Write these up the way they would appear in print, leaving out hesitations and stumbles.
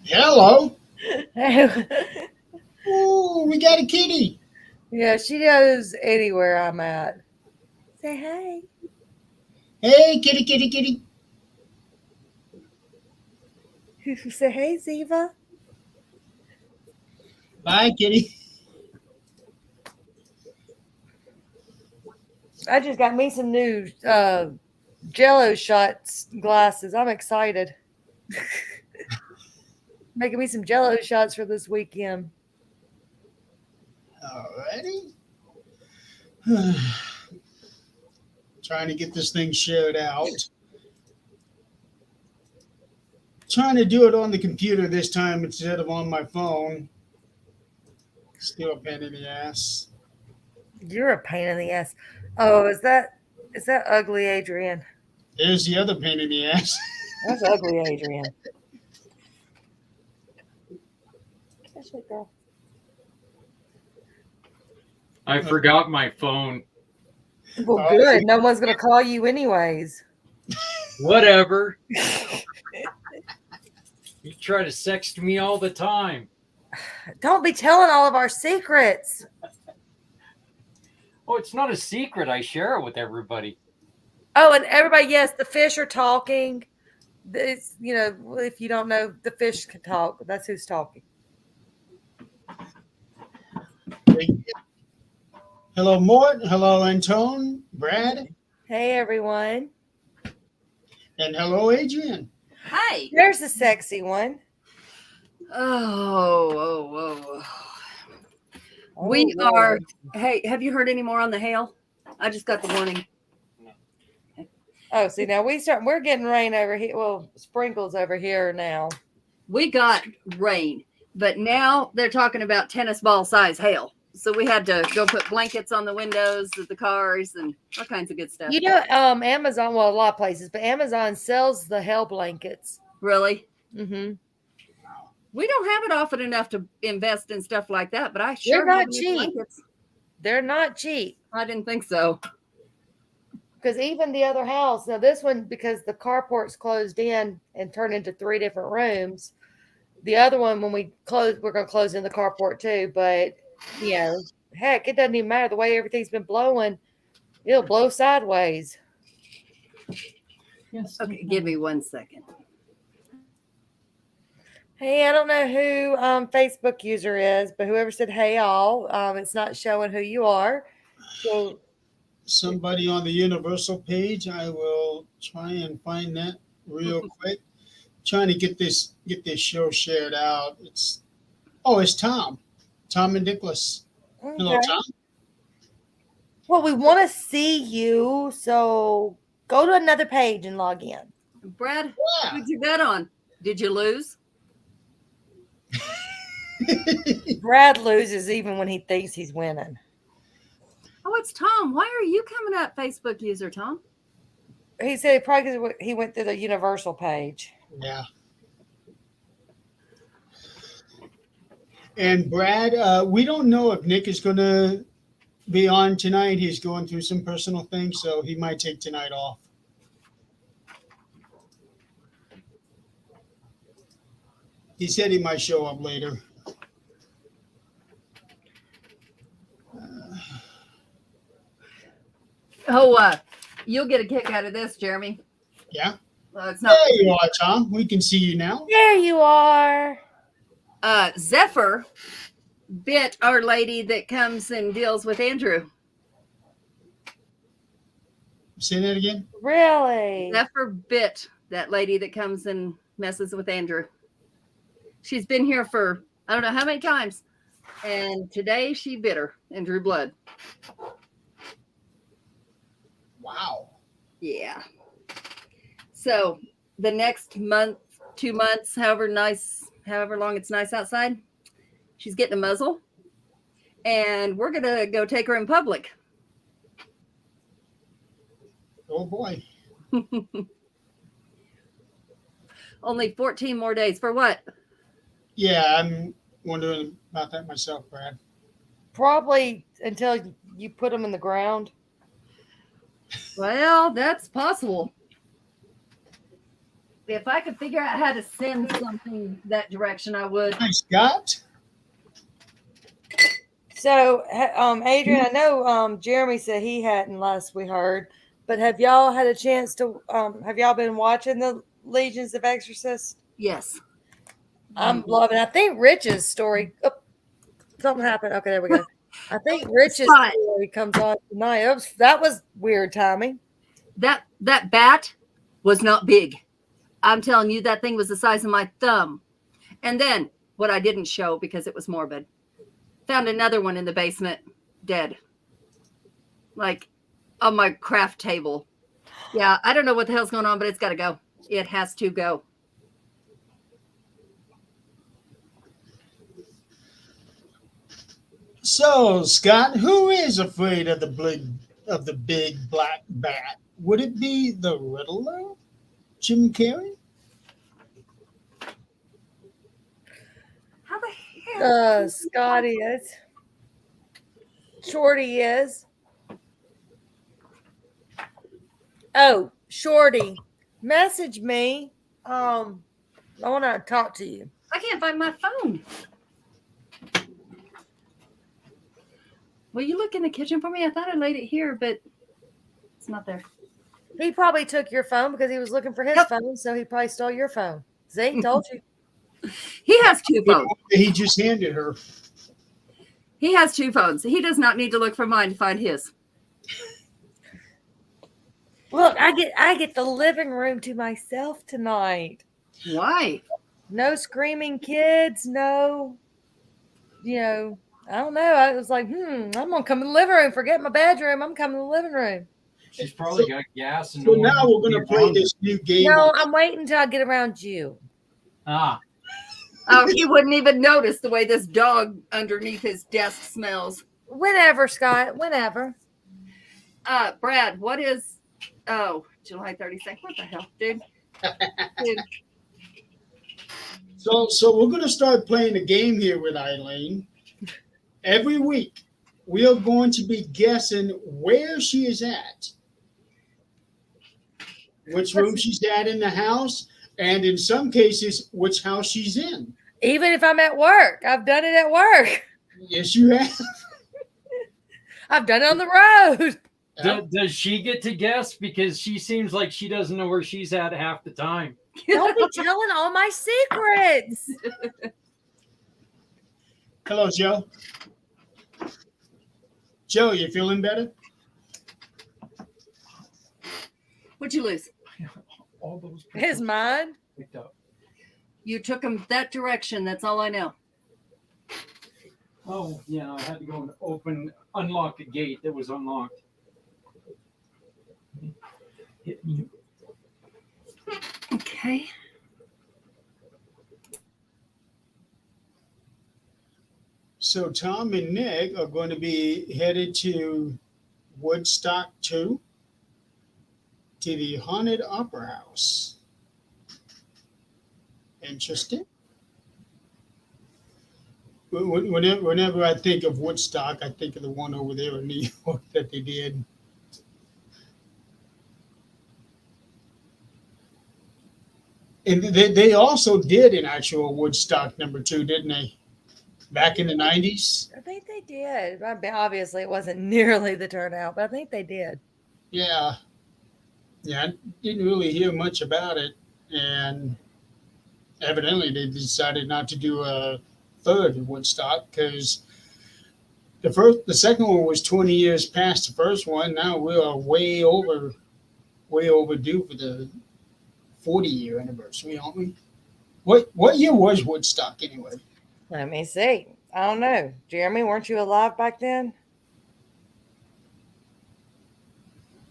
Hello. Ooh, we got a kitty. Yeah, she goes anywhere I'm at. Say hey. Hey, kitty, kitty, kitty. Say hey, Ziva. Bye, kitty. I just got me some new Jello shots glasses. I'm excited. Making me some Jello shots for this weekend. Alrighty. Trying to get this thing shared out. Trying to do it on the computer this time instead of on my phone. Still a pain in the ass. You're a pain in the ass. Oh, is that ugly, Adrian? There's the other pain in the ass. That's ugly, Adrian. That's it, girl. I forgot my phone. Well, good. No one's gonna call you anyways. Whatever. You try to sext me all the time. Don't be telling all of our secrets. Oh, it's not a secret. I share it with everybody. Oh, and everybody, yes, the fish are talking. It's, if you don't know, the fish can talk. That's who's talking. Hello, Mort. Hello, Antone, Brad, Hey, everyone. and hello, Adrian. Hi. There's a sexy one. Oh. We Oh, are. Lord. Hey, have you heard any more on the hail? I just got the warning. Oh, see, now we're getting rain over here. Well, sprinkles over here now. We got rain, but now they're talking about tennis ball size hail. So we had to go put blankets on the windows of the cars and all kinds of good stuff. Amazon, well, a lot of places, but Amazon sells the hail blankets. Really? Mm-hmm. We don't have it often enough to invest in stuff like that, but I sure They're not have new cheap. blankets. They're not cheap. I didn't think so. Because even the other house, now this one, because the carport's closed in and turned into 3 different rooms. The other one, when we close, we're going to close in the carport too. But, heck, it doesn't even matter. The way everything's been blowing, it'll blow sideways. Yes. Okay, give me 1 second. Hey, I don't know who Facebook user is, but whoever said hey all, it's not showing who you are. So Somebody on the Universal page. I will try and find that real quick. Trying to get this show shared out. It's Tom. Tom and Nicholas. Hello, okay. Tom. Well, we want to see you, so go to another page and log in. Brad, Yeah. who'd you bet on? Did you lose? Brad loses even when he thinks he's winning. Oh, it's Tom. Why are you coming up, Facebook user, Tom? He said probably because he went through the Universal page. Yeah. And Brad, we don't know if Nick is going to be on tonight. He's going through some personal things, so he might take tonight off. He said he might show up later. You'll get a kick out of this, Jeremy. Yeah. It's not. There you are, Tom. We can see you now. There you are. Zephyr bit our lady that comes and deals with Andrew. Say that again. Really? Zephyr bit that lady that comes and messes with Andrew. She's been here for I don't know how many times, and today she bit her and drew blood. Wow. Yeah. So the next month, 2 months, however long it's nice outside, she's getting a muzzle, and we're gonna go take her in public. Oh boy. Only 14 more days for what? Yeah, I'm wondering about that myself, Brad. Probably until you put them in the ground. Well, that's possible. if I could figure out how to send something that direction, I would. Hi, Scott. So, Adrian, I know Jeremy said he hadn't last we heard, but have y'all had a chance to? Have y'all been watching the Legions of Exorcists? Yes. I'm loving. I think Rich's story. Oh, something happened. Okay, there we go. I think Rich's Scott. story comes on tonight. That was weird timing. That bat was not big. I'm telling you, that thing was the size of my thumb. And then what I didn't show because it was morbid, found another one in the basement, dead, like on my craft table. Yeah, I don't know what the hell's going on, but it's got to go. It has to go. So, Scott, who is afraid of the big black bat? Would it be the Riddler, Jim Carrey? How the hell? Scotty is. Shorty is. Oh, Shorty, message me. I want to talk to you. I can't find my phone. Will you look in the kitchen for me? I thought I laid it here, but it's not there. He probably took your phone because he was looking for his Yep. phone, so he probably stole your phone. Zane told you. He has two phones. He just handed her. He has two phones. He does not need to look for mine to find his. Look, I get the living room to myself tonight. Why? No screaming kids, no, I don't know. I was like, I'm gonna come in the living room. Forget my bedroom. I'm coming in the living room. She's probably got gas. And So no now one we're going to be play around. this new game. No, I'm waiting until I get around you. Ah, Oh, he wouldn't even notice the way this dog underneath his desk smells. Whenever, Scott. Whenever. Brad, what is July 32nd? What the hell, dude? Dude. So we're going to start playing a game here with Eileen. Every week, we are going to be guessing where she is at, which room she's at in the house, and in some cases, which house she's in. Even if I'm at work, I've done it at work. Yes, you have. I've done it on the road. does she get to guess? Because she seems like she doesn't know where she's at half the time. Don't be telling all my secrets. Hello, Joe. Joe, you feeling better? What'd you lose? All those His mind. picked up. You took him that direction. That's all I know. Oh yeah, I had to go and unlock a gate that was unlocked. Hit me. Okay. So Tom and Nick are going to be headed to Woodstock 2, to the Haunted Opera House. Interesting. Whenever I think of Woodstock, I think of the one over there in New York that they did. And they also did an actual Woodstock #2, didn't they? Back in the 90s? I think they did. I mean, obviously, it wasn't nearly the turnout, but I think they did. Yeah. Yeah, I didn't really hear much about it. And evidently they decided not to do a third in Woodstock because the second one was 20 years past the first one. Now we are way overdue for the 40-year anniversary, aren't we? What year was Woodstock anyway? Let me see. I don't know. Jeremy, weren't you alive back then?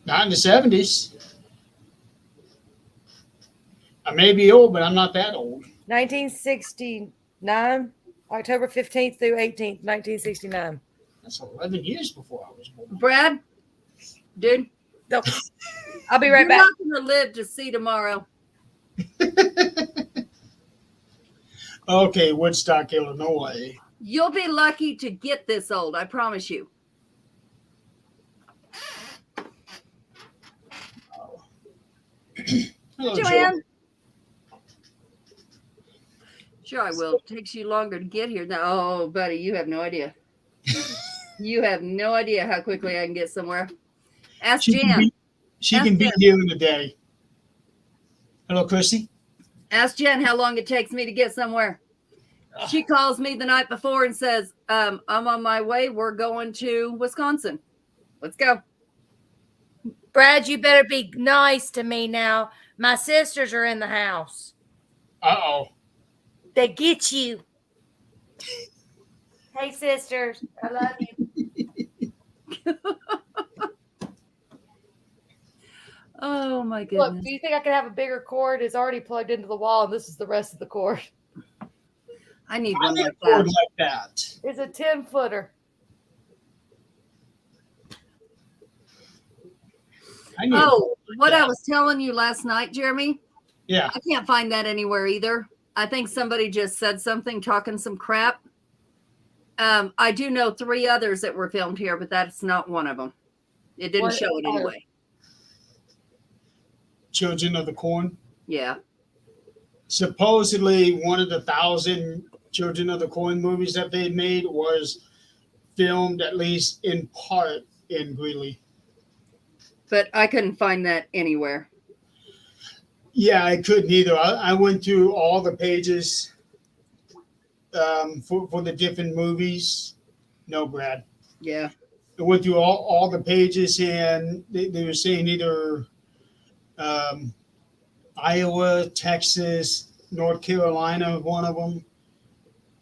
Not in the 70s. I may be old, but I'm not that old. 1969, October 15th through 18th, 1969. That's 11 years before I was born. Brad, dude, No, I'll be right you're back. not going to live to see tomorrow. Okay, Woodstock, Illinois. You'll be lucky to get this old. I promise you. Hello, Joanne, Sure, I will. It takes you longer to get here. No, oh, buddy, you have no idea. You have no idea how quickly I can get somewhere. Ask She can Jan. be, she can be here in a day. Hello, Chrissy. Ask Jen how long it takes me to get somewhere. She calls me the night before and says, I'm on my way. We're going to Wisconsin. Let's go. Brad, you better be nice to me now. My sisters are in the house. Uh-oh. They get you. Hey, sisters. I love you. Oh, my Look, goodness. do you think I could have a bigger cord? It's already plugged into the wall, and this is the rest of the cord. I need I one need like a cord that. like that. It's a 10-footer. I need a Oh, cord like what that. I was telling you last night, Jeremy, Yeah. I can't find that anywhere either. I think somebody just said something, talking some crap. I do know 3 others that were filmed here, but that's not one of them. It didn't What show it other? anyway. Children of the Corn. Yeah. Supposedly, one of the 1,000 Children of the Corn movies that they made was filmed, at least in part, in Greeley. But I couldn't find that anywhere. Yeah, I couldn't either. I went through all the pages for the different movies. No, Brad. Yeah. I went through all the pages, and they were saying either Iowa, Texas, North Carolina, one of them,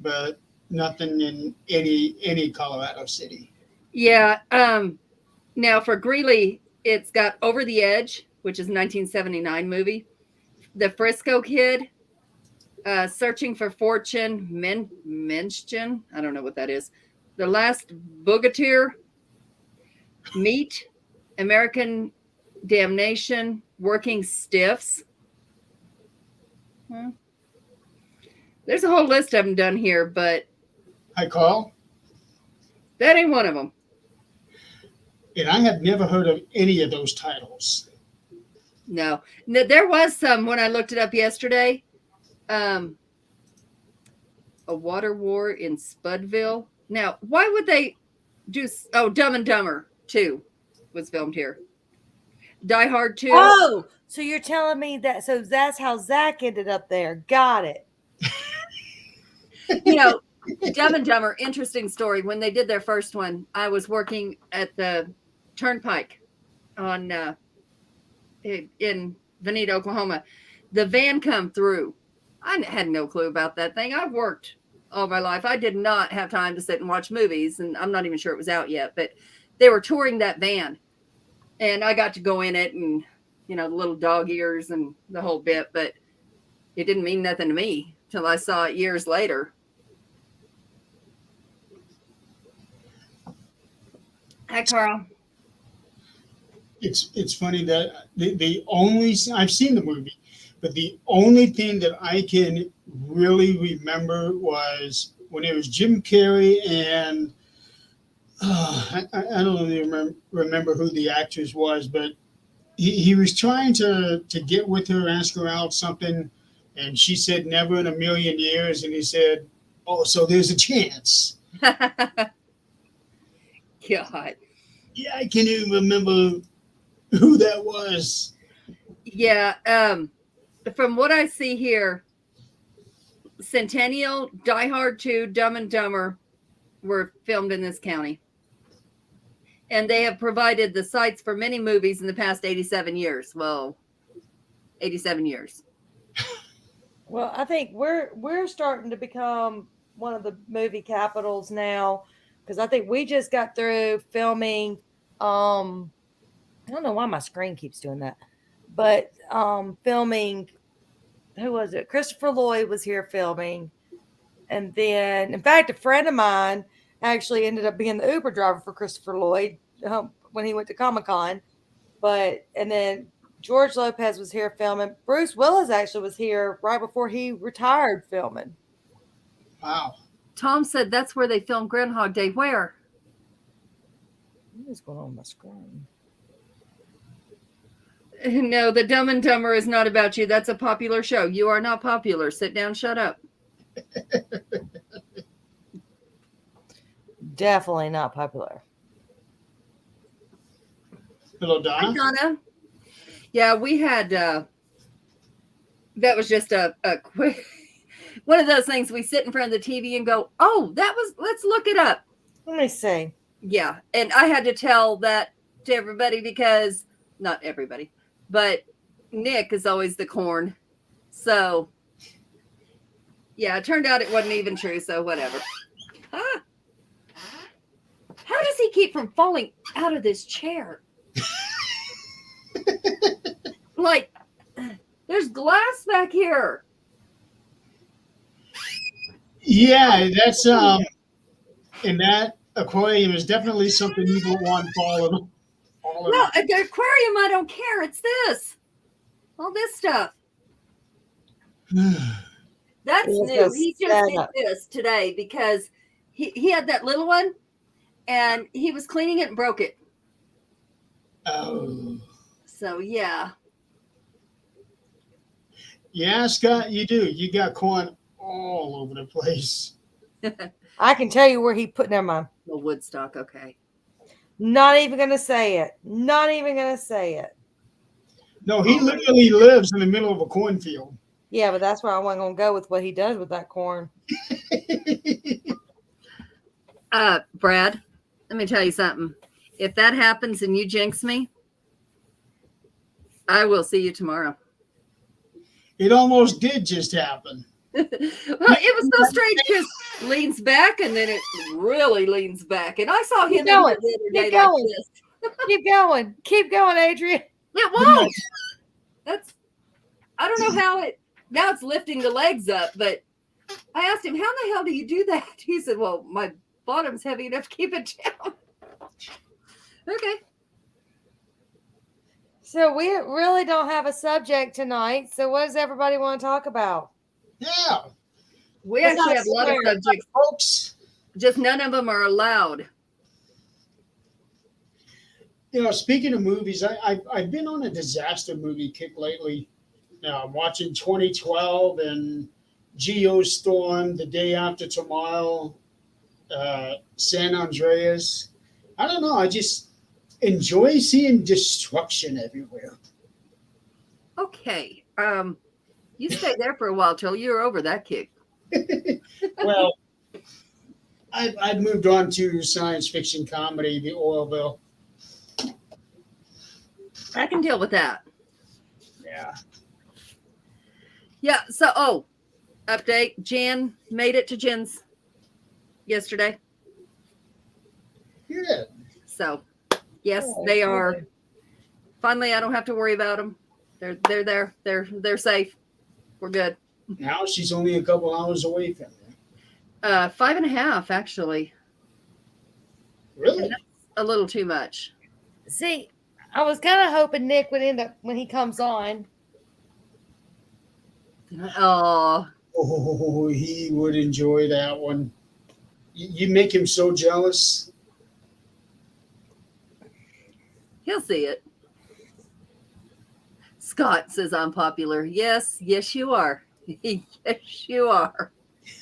but nothing in any Colorado city. Yeah. Now for Greeley, it's got Over the Edge, which is a 1979 movie. The Frisco Kid, Searching for Fortune, Mention. I don't know what that is. The Last Boogateer, Meat, American Damnation, Working Stiffs. There's a whole list of them done here, but Hi, Carl. that ain't one of them. And I have never heard of any of those titles. No, there was some when I looked it up yesterday. A water war in Spudville. Now, why would they do? Oh, Dumb and Dumber 2 was filmed here. Die Hard 2. Oh, so you're telling me that? So that's how Zach ended up there. Got it. You know, Dumb and Dumber, interesting story. When they did their first one, I was working at the Turnpike on in Veneta, Oklahoma. The van come through. I had no clue about that thing. I've worked all my life. I did not have time to sit and watch movies, and I'm not even sure it was out yet, but they were touring that van, and I got to go in it and, you know, the little dog ears and the whole bit, but it didn't mean nothing to me till I saw it years later. Hi, Carl. It's funny that the only I've seen the movie, but the only thing that I can really remember was when it was Jim Carrey and I don't even remember who the actress was, but he was trying to get with her, ask her out something, and she said never in a million years, and he said, "Oh, so there's a chance." God. Yeah, I can't even remember who that was. Yeah. From what I see here, Centennial, Die Hard 2, Dumb and Dumber were filmed in this county. And they have provided the sites for many movies in the past 87 years. Well, 87 years. Well, I think we're starting to become one of the movie capitals now, because I think we just got through filming. I don't know why my screen keeps doing that, but filming. Who was it? Christopher Lloyd was here filming, and then, in fact, a friend of mine actually ended up being the Uber driver for Christopher Lloyd when he went to Comic-Con. And then George Lopez was here filming. Bruce Willis actually was here right before he retired filming. Wow. Tom said that's where they filmed Groundhog Day. Where? What is going on with my screen? No, the Dumb and Dumber is not about you. That's a popular show. You are not popular. Sit down, shut up. Definitely not popular. Hello, Hi, Donna. Donna. Yeah, we had that was just a quick one of those things we sit in front of the TV and go, oh, let's look it up. Let me see. Yeah. And I had to tell that to everybody because not everybody, but Nick is always the corn. So yeah, it turned out it wasn't even true. So whatever. Ah. How does he keep from falling out of this chair? Like, there's glass back here. Yeah, that's and that aquarium is definitely something you don't want falling. Well, the aquarium, I don't care. It's this. All this stuff. That's It's new. a He just did setup. this today because he had that little one and he was cleaning it and broke it. Oh, So, yeah. yeah, Scott, you do. You got corn all over the place. I can tell you where he put. Never mind. Well, Woodstock, okay. Not even gonna say it. Not even gonna say it. No, he literally lives in the middle of a cornfield. Yeah, but that's where I wasn't gonna go with what he does with that corn. Brad, let me tell you something. If that happens and you jinx me, I will see you tomorrow. It almost did just happen. Well, it was so strange because leans back and then it really leans back. And I saw him in here the other day Keep like going. this. Keep going. Keep going, Adrian. It won't. I don't know how now it's lifting the legs up, but I asked him, how the hell do you do that? He said, well, my bottom's heavy enough to keep it down. Okay. So we really don't have a subject tonight. So what does everybody want to talk about? Yeah, We Let's actually not have a lot of swear. subjects, folks. just none of them are allowed. You know, speaking of movies, I've been on a disaster movie kick lately. I'm watching 2012 and Geostorm, The Day After Tomorrow, San Andreas. I don't know. I just enjoy seeing destruction everywhere. Okay. You stay there for a while till you're over that kick. Well, I've moved on to science fiction comedy, The Orville. I can deal with that. Yeah. Yeah. So, update. Jan made it to Jen's yesterday. Good. So, yes, Oh, they are. good. Finally, I don't have to worry about them. They're there. They're safe. We're good. Now she's only a couple hours away from there. 5.5 actually. Really? A little too much. See, I was kind of hoping Nick would end up when he comes on. Oh, Oh, he would enjoy that one. You make him so jealous. he'll see it. Scott says I'm popular. Yes, you are. Yes, you are.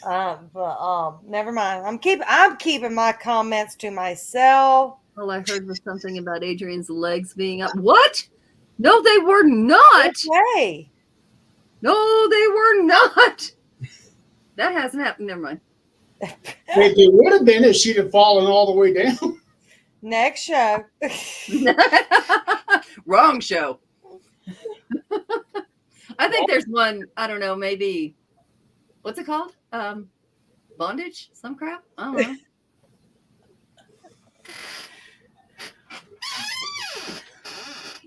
But never mind. I'm keeping my comments to myself. All I heard was something about Adrian's legs being up. What? No, they were not. Okay. No, they were not. That hasn't happened. Never mind. It would have been if she'd have fallen all the way down. Next show. Wrong show. I think there's one, I don't know, maybe, what's it called? Bondage? Some crap? I don't know.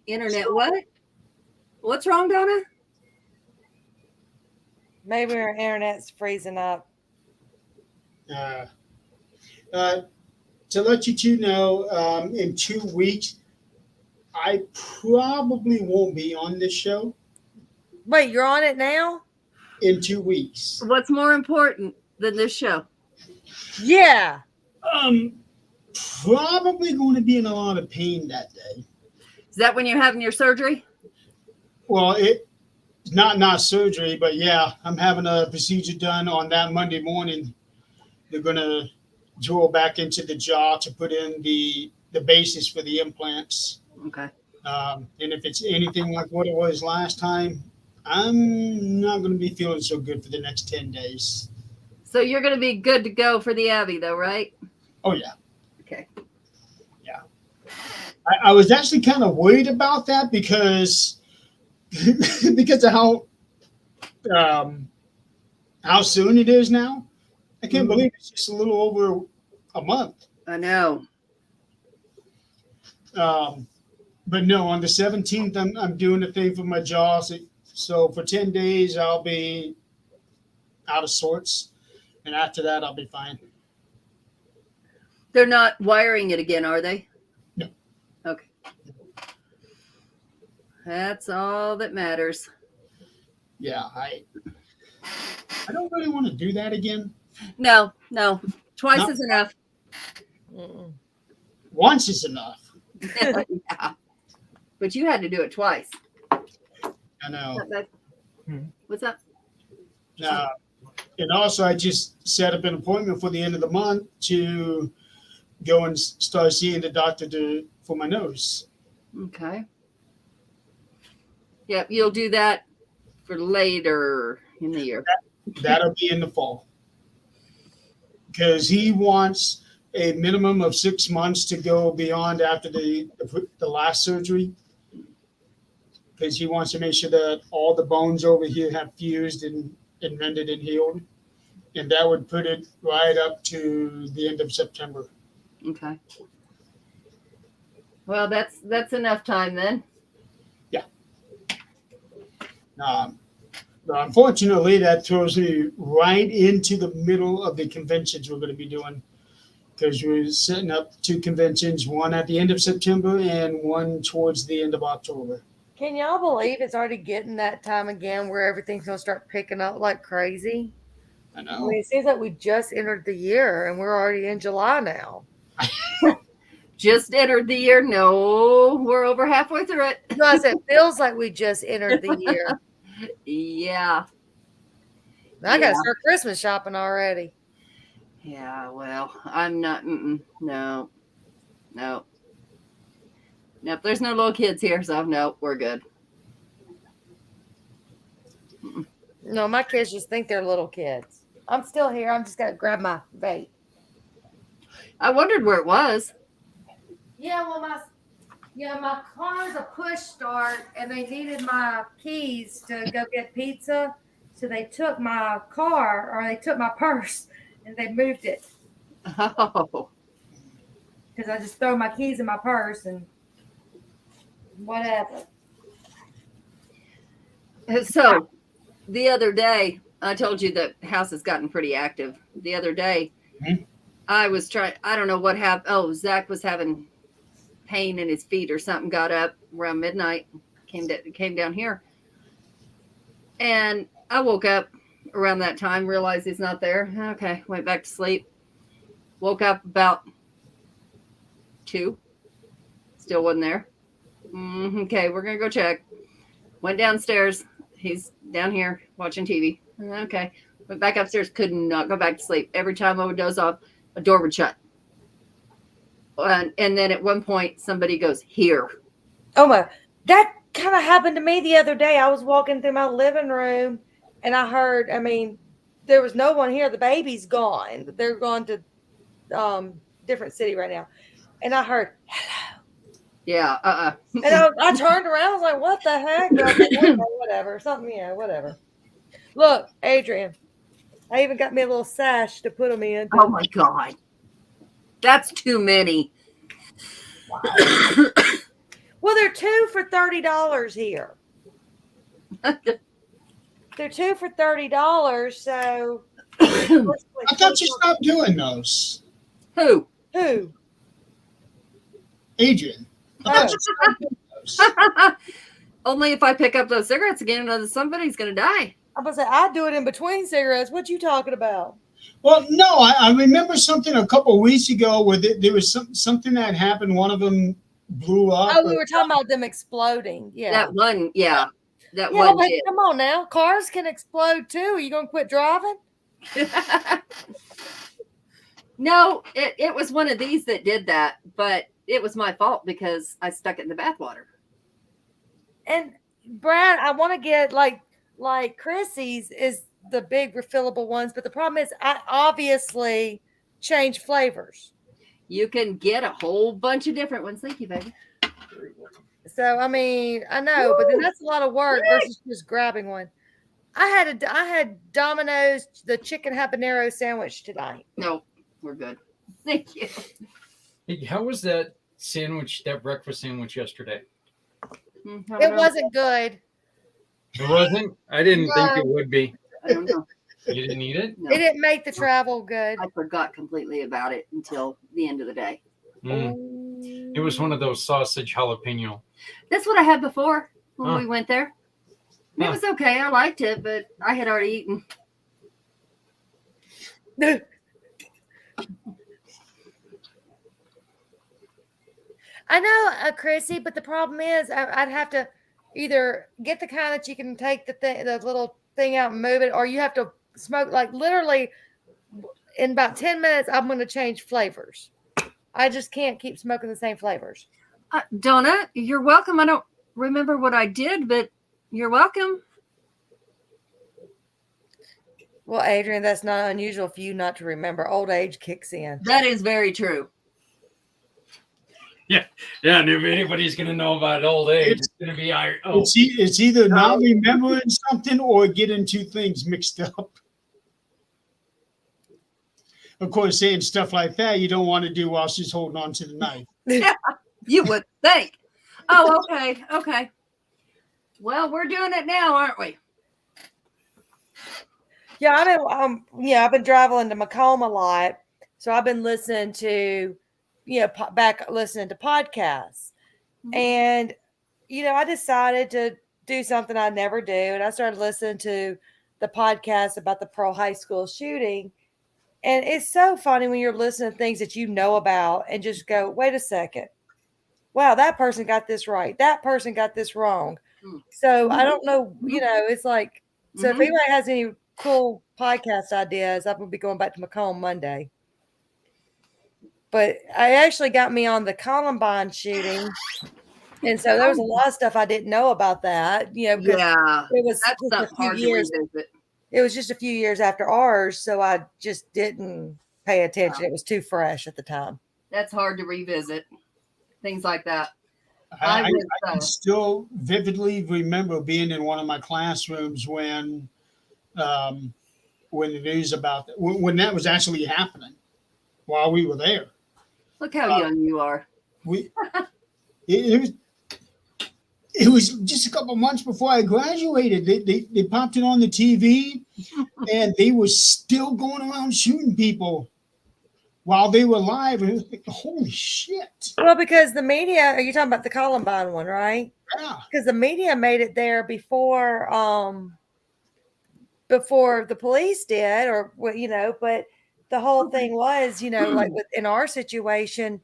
Internet what? What's wrong, Donna? Maybe our internet's freezing up. To let you two know, in 2 weeks, I probably won't be on this show. Wait, you're on it now? In 2 weeks. What's more important than this show? Yeah. Probably going to be in a lot of pain that day. Is that when you're having your surgery? Well, not surgery, but yeah, I'm having a procedure done on that Monday morning. They're gonna drill back into the jaw to put in the basis for the implants. Okay. And if it's anything like what it was last time, I'm not going to be feeling so good for the next 10 days. So you're going to be good to go for the Abbey, though, right? Oh, yeah. Okay. Yeah. I was actually kind of worried about that because of how soon it is now. I can't believe it's just a little over a month. I know. But no, on the 17th, I'm doing a thing for my jaw. So for 10 days, I'll be out of sorts. And after that, I'll be fine. They're not wiring it again, are they? No. Okay. That's all that matters. Yeah, I don't really want to do that again. No. Twice No. is enough. Mm-mm. Once is enough. Yeah. But you had to do it twice. I know. What's up? And also, I just set up an appointment for the end of the month to go and start seeing the doctor for my nose. Okay. Yep, you'll do that for later in the year. That'll be in the fall. Because he wants a minimum of 6 months to go beyond after the last surgery. Because he wants to make sure that all the bones over here have fused and mended and healed. And that would put it right up to the end of September. Okay. Well, that's enough time then. Unfortunately, that throws me right into the middle of the conventions we're going to be doing. Because we're setting up 2 conventions, one at the end of September and one towards the end of October. Can y'all believe it's already getting that time again where everything's going to start picking up like crazy? I I know. mean, it seems like we just entered the year and we're already in July now. Just entered the year. No, we're over halfway through it. No, I said, it feels like we just entered the year. Yeah. I got to Yeah. start Christmas shopping already. Yeah, well, I'm not. No. Nope, there's no little kids here, so no, we're good. No, my kids just think they're little kids. I'm still here. I'm just going to grab my vape. I wondered where it was. Yeah, well, my car's a push start, and they needed my keys to go get pizza. So they took my car, or they took my purse, and they moved it Oh, because I just throw my keys in my purse and whatever. so the other day, I told you the house has gotten pretty active. The other day, I was trying. I don't know what happened. Oh, Zach was having pain in his feet or something. Got up around midnight, came down here, and I woke up around that time. Realized he's not there. Okay, went back to sleep. Woke up about 2. Still wasn't there. Okay, we're gonna go check. Went downstairs. He's down here watching TV. Okay, went back upstairs. Could not go back to sleep. Every time I would doze off, a door would shut. And then at one point, somebody goes, "Here." Oh my! That kind of happened to me the other day. I was walking through my living room, and I heard. I mean, there was no one here. The baby's gone. They're gone to different city right now, and I heard hello. Yeah. And I turned around. I was like, "What the heck?" And I was like, whatever, something, whatever. Look, Adrian, I even got me a little sash to put them in. Oh my God, that's too many. Well, they're 2 for $30 here. They're 2 for $30. So I thought you stopped doing those. Who? who? Adrian. I thought you stopped doing those. Only if I pick up those cigarettes again, somebody's gonna die. I'm gonna say I do it in between cigarettes. What you talking about? Well, no, I remember something a couple of weeks ago where there was something that happened. One of them blew up. Oh, we were talking about them exploding. Yeah. That one, yeah. that Yeah, one but did. come on now. Cars can explode too. Are you gonna quit driving? No, it was one of these that did that, but it was my fault because I stuck it in the bathwater. And Brad, I want to get like Chrissy's is the big refillable ones, but the problem is I obviously change flavors. You can get a whole bunch of different ones. Thank you, baby. So I mean, I know, but then that's a lot of work versus just grabbing one. I had Domino's the chicken habanero sandwich tonight. No, we're good. Thank you. Hey, how was that sandwich, that breakfast sandwich yesterday? It wasn't good. It wasn't? I didn't think No. it would be. I don't know. You didn't eat it? No, It didn't make the travel good. I forgot completely about it until the end of the day. Mm. It was one of those sausage jalapeno. That's what I had before when Huh. we went there. It Huh. was okay. I liked it, but I had already eaten. I know, Chrissy, but the problem is I'd have to either get the kind that you can take the little thing out and move it, or you have to smoke like literally in about 10 minutes. I'm going to change flavors. I just can't keep smoking the same flavors. Donna, you're welcome. I don't remember what I did, but you're welcome. Well, Adrian, that's not unusual for you not to remember. Old age kicks in. That is very true. Yeah, and if anybody's going to know about old age, it's going to be our. Oh, It's either not remembering something or getting two things mixed up. Of course, saying stuff like that you don't want to do while she's holding on to the knife. You would think. Oh, okay. Okay. Well, we're doing it now, aren't we? Yeah, I've been traveling to Macomb a lot, so I've been listening to, listening to podcasts, and I decided to do something I never do, and I started listening to the podcast about the Pearl High School shooting, and it's so funny when you're listening to things that you know about and just go, wait a second, wow, that person got this right, that person got this wrong. So I don't know, it's like, so if anybody has any cool podcast ideas, I'm gonna be going back to Macomb Monday. But I actually got me on the Columbine shooting, and so there was a lot of stuff I didn't know about that. Because it was That's just a something few hard years. to revisit. It was just a few years after ours, so I just didn't pay attention. It was too fresh at the time. That's hard to revisit. Things like that. I can still vividly remember being in one of my classrooms when the news about when that was actually happening while we were there. Look how young you are. It was just a couple months before I graduated. They popped it on the TV, and they were still going around shooting people while they were live. And it was like, holy shit! Well, because the media, are you talking about the Columbine one, right? Yeah. Because the media made it there before the police did, or but the whole thing was, like in our situation,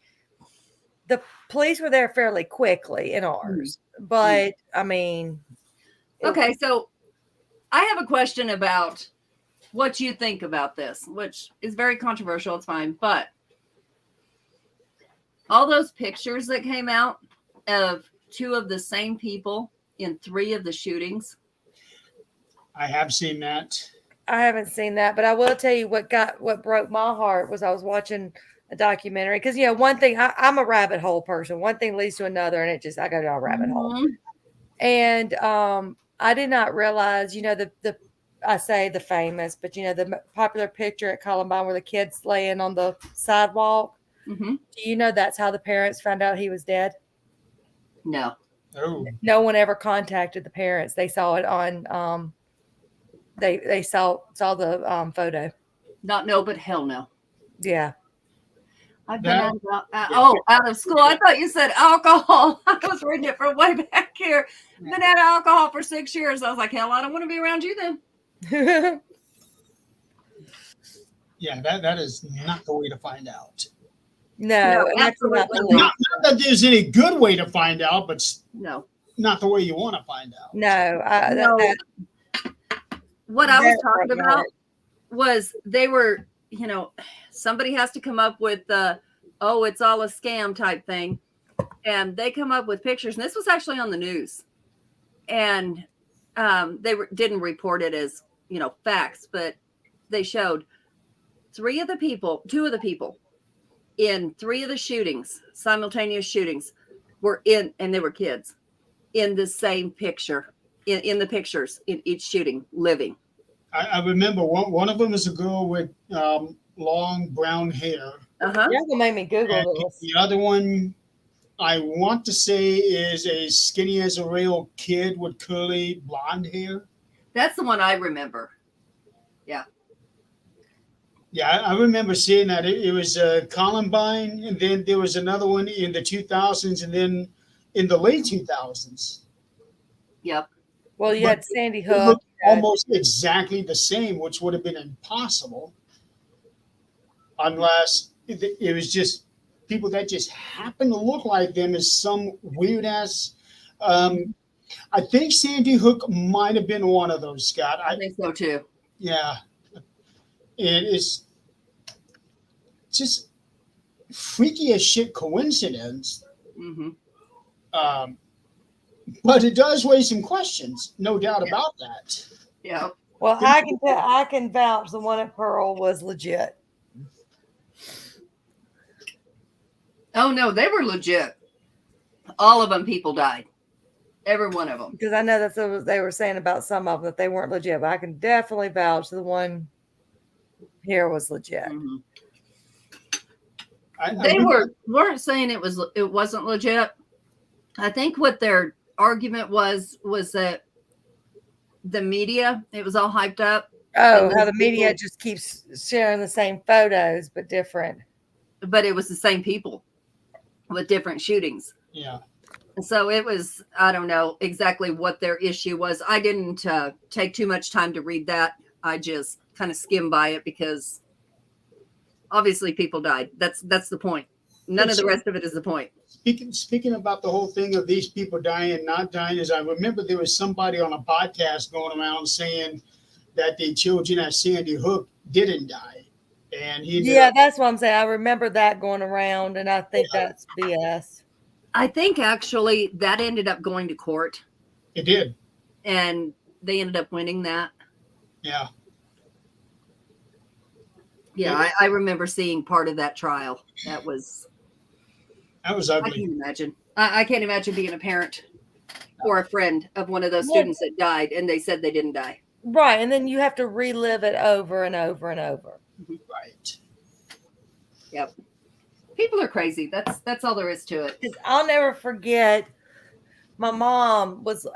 the police were there fairly quickly in ours. But I mean, Okay, so I have a question about what you think about this, which is very controversial. It's fine, but all those pictures that came out of two of the same people in 3 of the shootings. I have seen that. I haven't seen that, but I will tell you what broke my heart was I was watching a documentary because one thing I'm a rabbit hole person. One thing leads to another, and I go down a rabbit hole. And I did not realize, I say the famous, but the popular picture at Columbine where the kid's laying on the sidewalk. Mm-hmm. Do you know that's how the parents found out he was dead? No. Oh, No one ever contacted the parents. They saw it on. They saw the photo. Not no, but hell no. Yeah. I've been out of school. I thought you said alcohol. I was reading it from way back here. Been out of alcohol for 6 years. I was like, hell, I don't want to be around you then. yeah. That is not the way to find out. No, No, and that's what I absolutely believe. Not that there's any good way to find out, but No. not the way you want to find out. No, No. What I was talking Definitely about not. was they were, somebody has to come up with the, oh, it's all a scam type thing. And they come up with pictures. And this was actually on the news. And didn't report it as, facts, but they showed two of the people in 3 of the shootings, simultaneous shootings, were in, and they were kids, in the same picture, in the pictures in each shooting, living. I remember one of them is a girl with long brown hair. Uh-huh. You're gonna make me Google And this. the other one, I want to say, is a skinny as a rail kid with curly blonde hair. That's the one I remember. Yeah, I remember seeing that. It was Columbine, and then there was another one in the 2000s, and then in the late 2000s. Yep. Well, you But had Sandy It Hook. looked almost exactly the same, which would have been impossible unless it was just people that just happen to look like them as some weird ass. I think Sandy Hook might have been one of those, Scott. I think so too. Yeah. And it's just freaky as shit coincidence. Mm-hmm. But it does raise some questions, no doubt about that. Yeah. Well, I can vouch the one at Pearl was legit. Oh no, they were legit. All of them, people died. Every one of them. Because I know that's what they were saying about some of them that they weren't legit, but I can definitely vouch the one here was legit. Mm-hmm. They weren't saying it wasn't legit. I think what their argument was that the media, it was all hyped up. Oh, how the media just keeps sharing the same photos but different. But it was the same people with different shootings. Yeah. And so it was, I don't know exactly what their issue was. I didn't take too much time to read that. I just kind of skimmed by it because obviously people died. That's the point. None of the rest of it is the point. Speaking about the whole thing of these people dying and not dying, is I remember there was somebody on a podcast going around saying that the children at Sandy Hook didn't die. And that's what I'm saying. I remember that going around, and I think that's BS. I think actually that ended up going to court. It did. And they ended up winning that. Yeah. Yeah, I remember seeing part of that trial. That was ugly. I can't imagine. I can't imagine being a parent or a friend of one of those students that died and they said they didn't die. Right. And then you have to relive it over and over and over. Right. Yep. People are crazy. That's all there is to it. I'll never forget my mom was,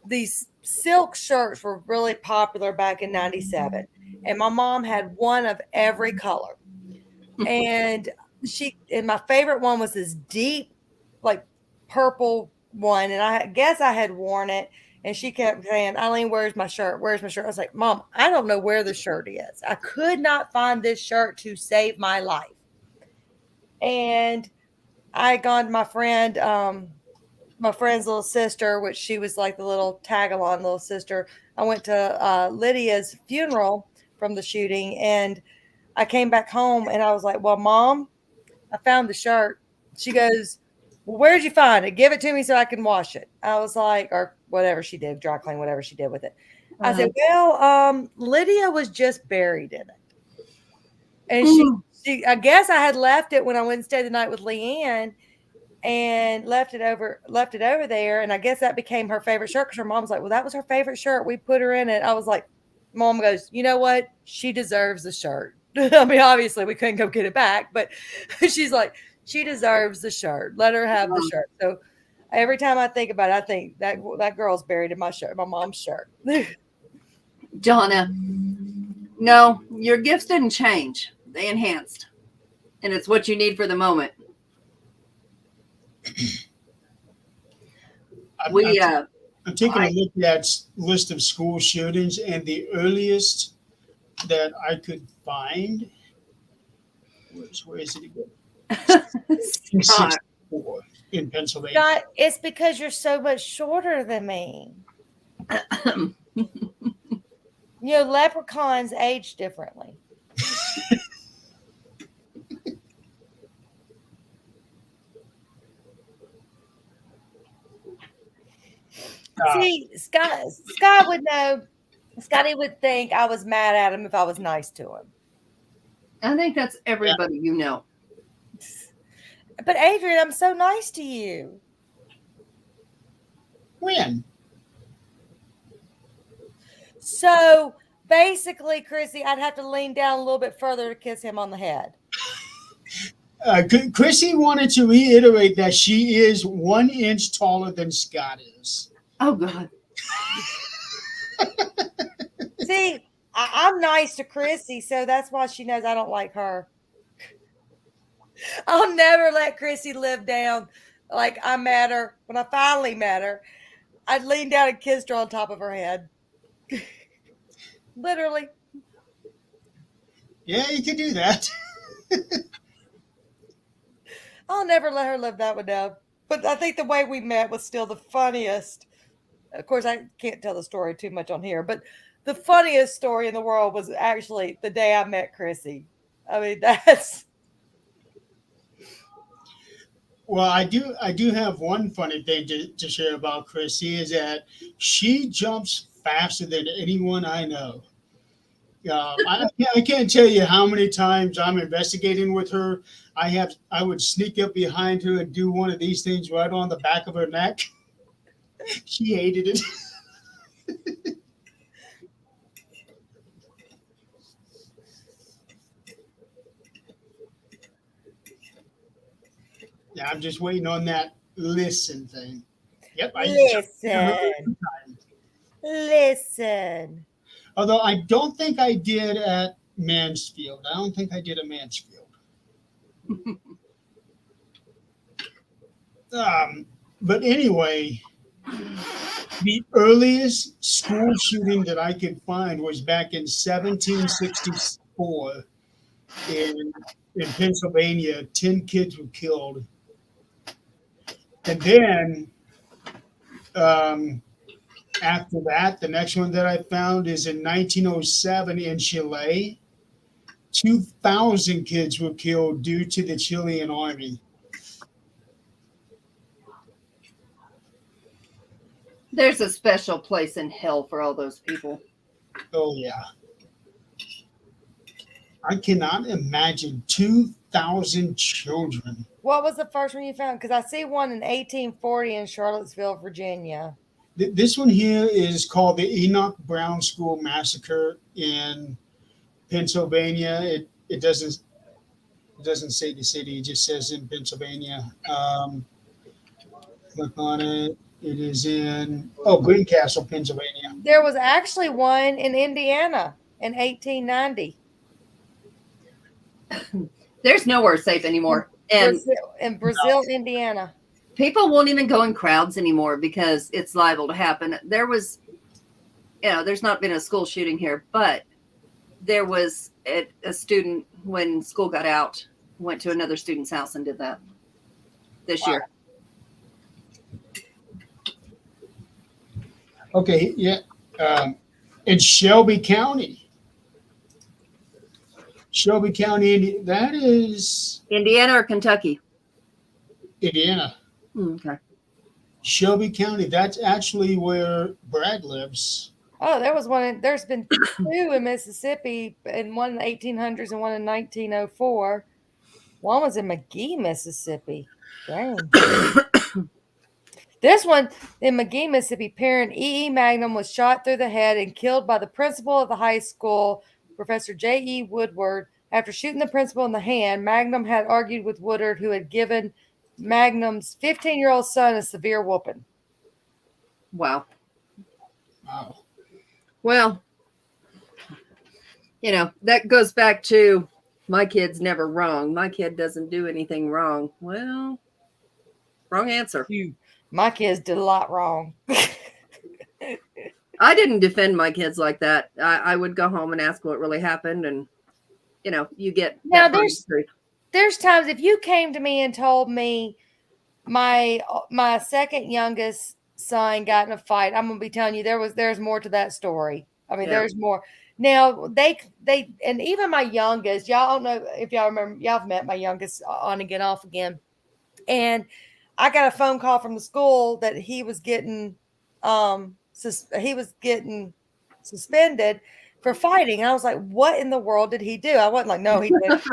these silk shirts were really popular back in 97. And my mom had one of every color. And my favorite one was this deep, like purple one. And I guess I had worn it. And she kept saying, Eileen, where's my shirt? Where's my shirt? I was like, Mom, I don't know where the shirt is. I could not find this shirt to save my life. And I had gone to my friend's little sister, which she was like the little tag-along little sister. I went to Lydia's funeral from the shooting, and I came back home, and I was like, well, Mom, I found the shirt. She goes, well, where'd you find it? Give it to me so I can wash it. I was like, or whatever she did, dry clean, whatever she did with it. I said, well, Lydia was just buried in it. And she, I guess I had left it when I went and stayed the night with Leanne and left it over there. And I guess that became her favorite shirt because her mom was like, well, that was her favorite shirt. We put her in it. I was like, Mom goes, you know what? She deserves the shirt. I mean, obviously we couldn't go get it back, but she's like, she deserves the shirt. Let her have the shirt. So every time I think about it, I think that girl's buried in my shirt, my mom's shirt. Donna, no, your gifts didn't change. They enhanced. And it's what you need for the moment. I'm taking a look at that list of school shootings, and the earliest that I could find, where is it again? 1964. in Pennsylvania. Scott, it's because you're so much shorter than me. You know, leprechauns age differently. See, Scott would know. Scotty would think I was mad at him if I was nice to him. I think that's everybody you know. But Adrian, I'm so nice to you. When? So basically, Chrissy, I'd have to lean down a little bit further to kiss him on the head. Chrissy wanted to reiterate that she is 1 inch taller than Scott is. Oh, God. See, I'm nice to Chrissy, so that's why she knows I don't like her. I'll never let Chrissy live down like I met her. When I finally met her, I'd lean down and kissed her on top of her head. Literally. Yeah, you can do that. I'll never let her live that one down. But I think the way we met was still the funniest. Of course, I can't tell the story too much on here, but the funniest story in the world was actually the day I met Chrissy. I mean, that's... Well, I do have one funny thing to share about Chrissy is that she jumps faster than anyone I know. I can't tell you how many times I'm investigating with her. I would sneak up behind her and do one of these things right on the back of her neck. She hated it. Yeah, I'm just waiting on that listen thing. Yep. Listen. Although I don't think I did at Mansfield. I don't think I did at Mansfield. But anyway, the earliest school shooting that I could find was back in 1764 in Pennsylvania. 10 kids were killed. And then after that, the next one that I found is in 1907 in Chile. 2,000 kids were killed due to the Chilean army. There's a special place in hell for all those people. Oh, yeah. I cannot imagine 2,000 children. What was the first one you found? Because I see one in 1840 in Charlottesville, Virginia. This one here is called the Enoch Brown School Massacre in Pennsylvania. It doesn't say the city. It just says in Pennsylvania. Click on it. It is in Greencastle, Pennsylvania. There was actually one in Indiana in 1890. There's nowhere safe anymore. And Brazil, Indiana. People won't even go in crowds anymore because it's liable to happen. There was, there's not been a school shooting here, but there was a student when school got out, went to another student's house and did that this year. Okay, yeah. In Shelby County. Shelby County, that is Indiana or Kentucky? Indiana. Okay. Shelby County, that's actually where Brad lives. Oh, there was one. There's been 2 in Mississippi, and one in the 1800s and one in 1904. One was in McGee, Mississippi. Dang. This one in McGee, Mississippi, parent E.E. Magnum was shot through the head and killed by the principal of the high school, Professor J.E. Woodward. After shooting the principal in the hand, Magnum had argued with Woodward, who had given Magnum's 15-year-old son a severe whooping. Wow. Wow. Well, that goes back to my kid's never wrong. My kid doesn't do anything wrong. Well, wrong answer. My kids did a lot wrong. I didn't defend my kids like that. I would go home and ask what really happened, and you get now there's times if you came to me and told me my second youngest son got in a fight. I'm gonna be telling you there's more to that story. I mean, Yeah. there's more. Now they and even my youngest, y'all don't know if y'all remember, y'all have met my youngest on again, off again. And I got a phone call from the school that he was getting he was getting suspended for fighting. I was like, what in the world did he do? I wasn't like, no, he didn't.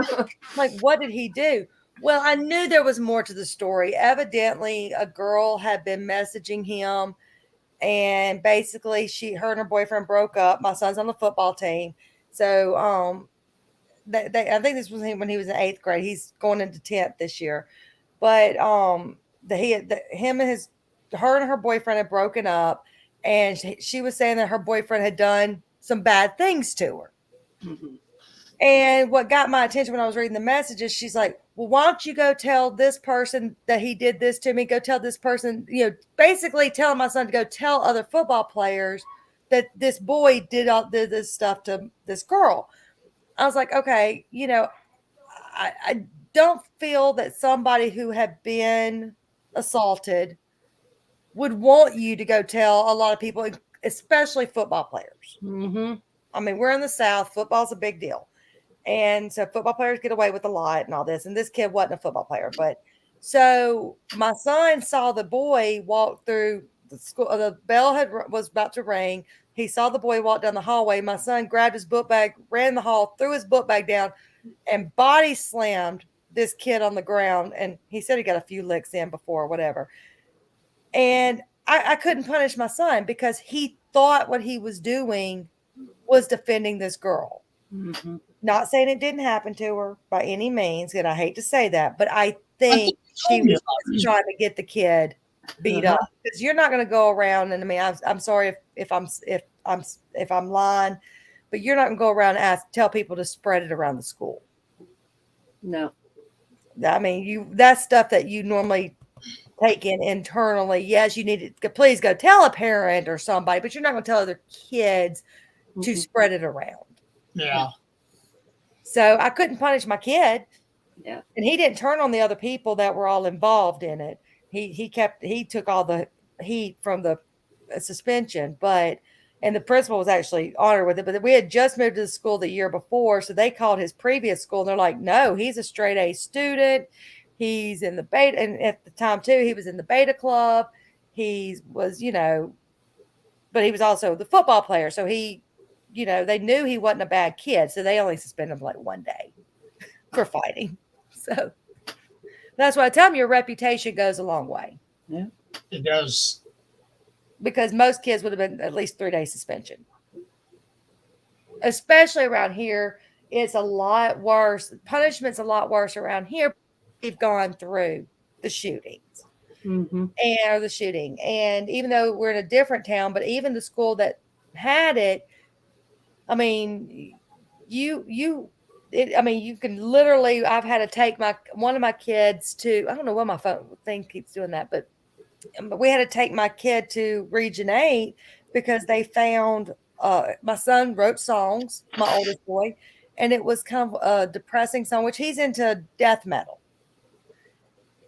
Like, what did he do? Well, I knew there was more to the story. Evidently, a girl had been messaging him, and basically, her and her boyfriend broke up. My son's on the football team, so I think this was when he was in 8th grade. He's going into 10th this year, but her and her boyfriend had broken up, and she was saying that her boyfriend had done some bad things to her. Mhm. And what got my attention when I was reading the messages, she's like, well, why don't you go tell this person that he did this to me? Go tell this person, basically telling my son to go tell other football players that this boy did this stuff to this girl. I was like, okay, I don't feel that somebody who had been assaulted would want you to go tell a lot of people, especially football players. Mhm. I mean, we're in the South, football's a big deal. And so football players get away with a lot and all this. And this kid wasn't a football player. But so my son saw the boy walk through the school. The bell was about to ring. He saw the boy walk down the hallway. My son grabbed his book bag, ran the hall, threw his book bag down, and body slammed this kid on the ground. And he said he got a few licks in before, whatever. And I couldn't punish my son because he thought what he was doing was defending this girl. Mhm. Not saying it didn't happen to her by any means, and I hate to say that, but I think she was just trying to get the kid beat up, because you're not going to go around. And I mean, I'm sorry if I'm lying, but you're not going to go around and tell people to spread it around the school. No. I mean, that's stuff that you normally take in internally. Yes, you need to please go tell a parent or somebody, but you're not going to tell other kids to spread it around. Yeah. So I couldn't punish my kid. Yeah. And he didn't turn on the other people that were all involved in it. He took all the heat from the suspension, and the principal was actually honored with it. But we had just moved to the school the year before, so they called his previous school, and they're like, no, he's a straight A student. He's in the beta, and at the time too, he was in the beta club. He was, but he was also the football player. So they knew he wasn't a bad kid, so they only suspended him like one day for fighting. So that's why I tell them your reputation goes a long way. Yeah. It does. Because most kids would have been at least 3 day suspension. Especially around here, it's a lot worse. Punishment's a lot worse around here. We've gone through the shootings or the shooting. And even though we're in a different town, but even the school that had it, I mean, you can literally, I've had to take one of my kids to, I don't know why my phone thing keeps doing that, but we had to take my kid to Region 8 because they found, my son wrote songs, my oldest boy, and it was kind of a depressing song, which he's into death metal.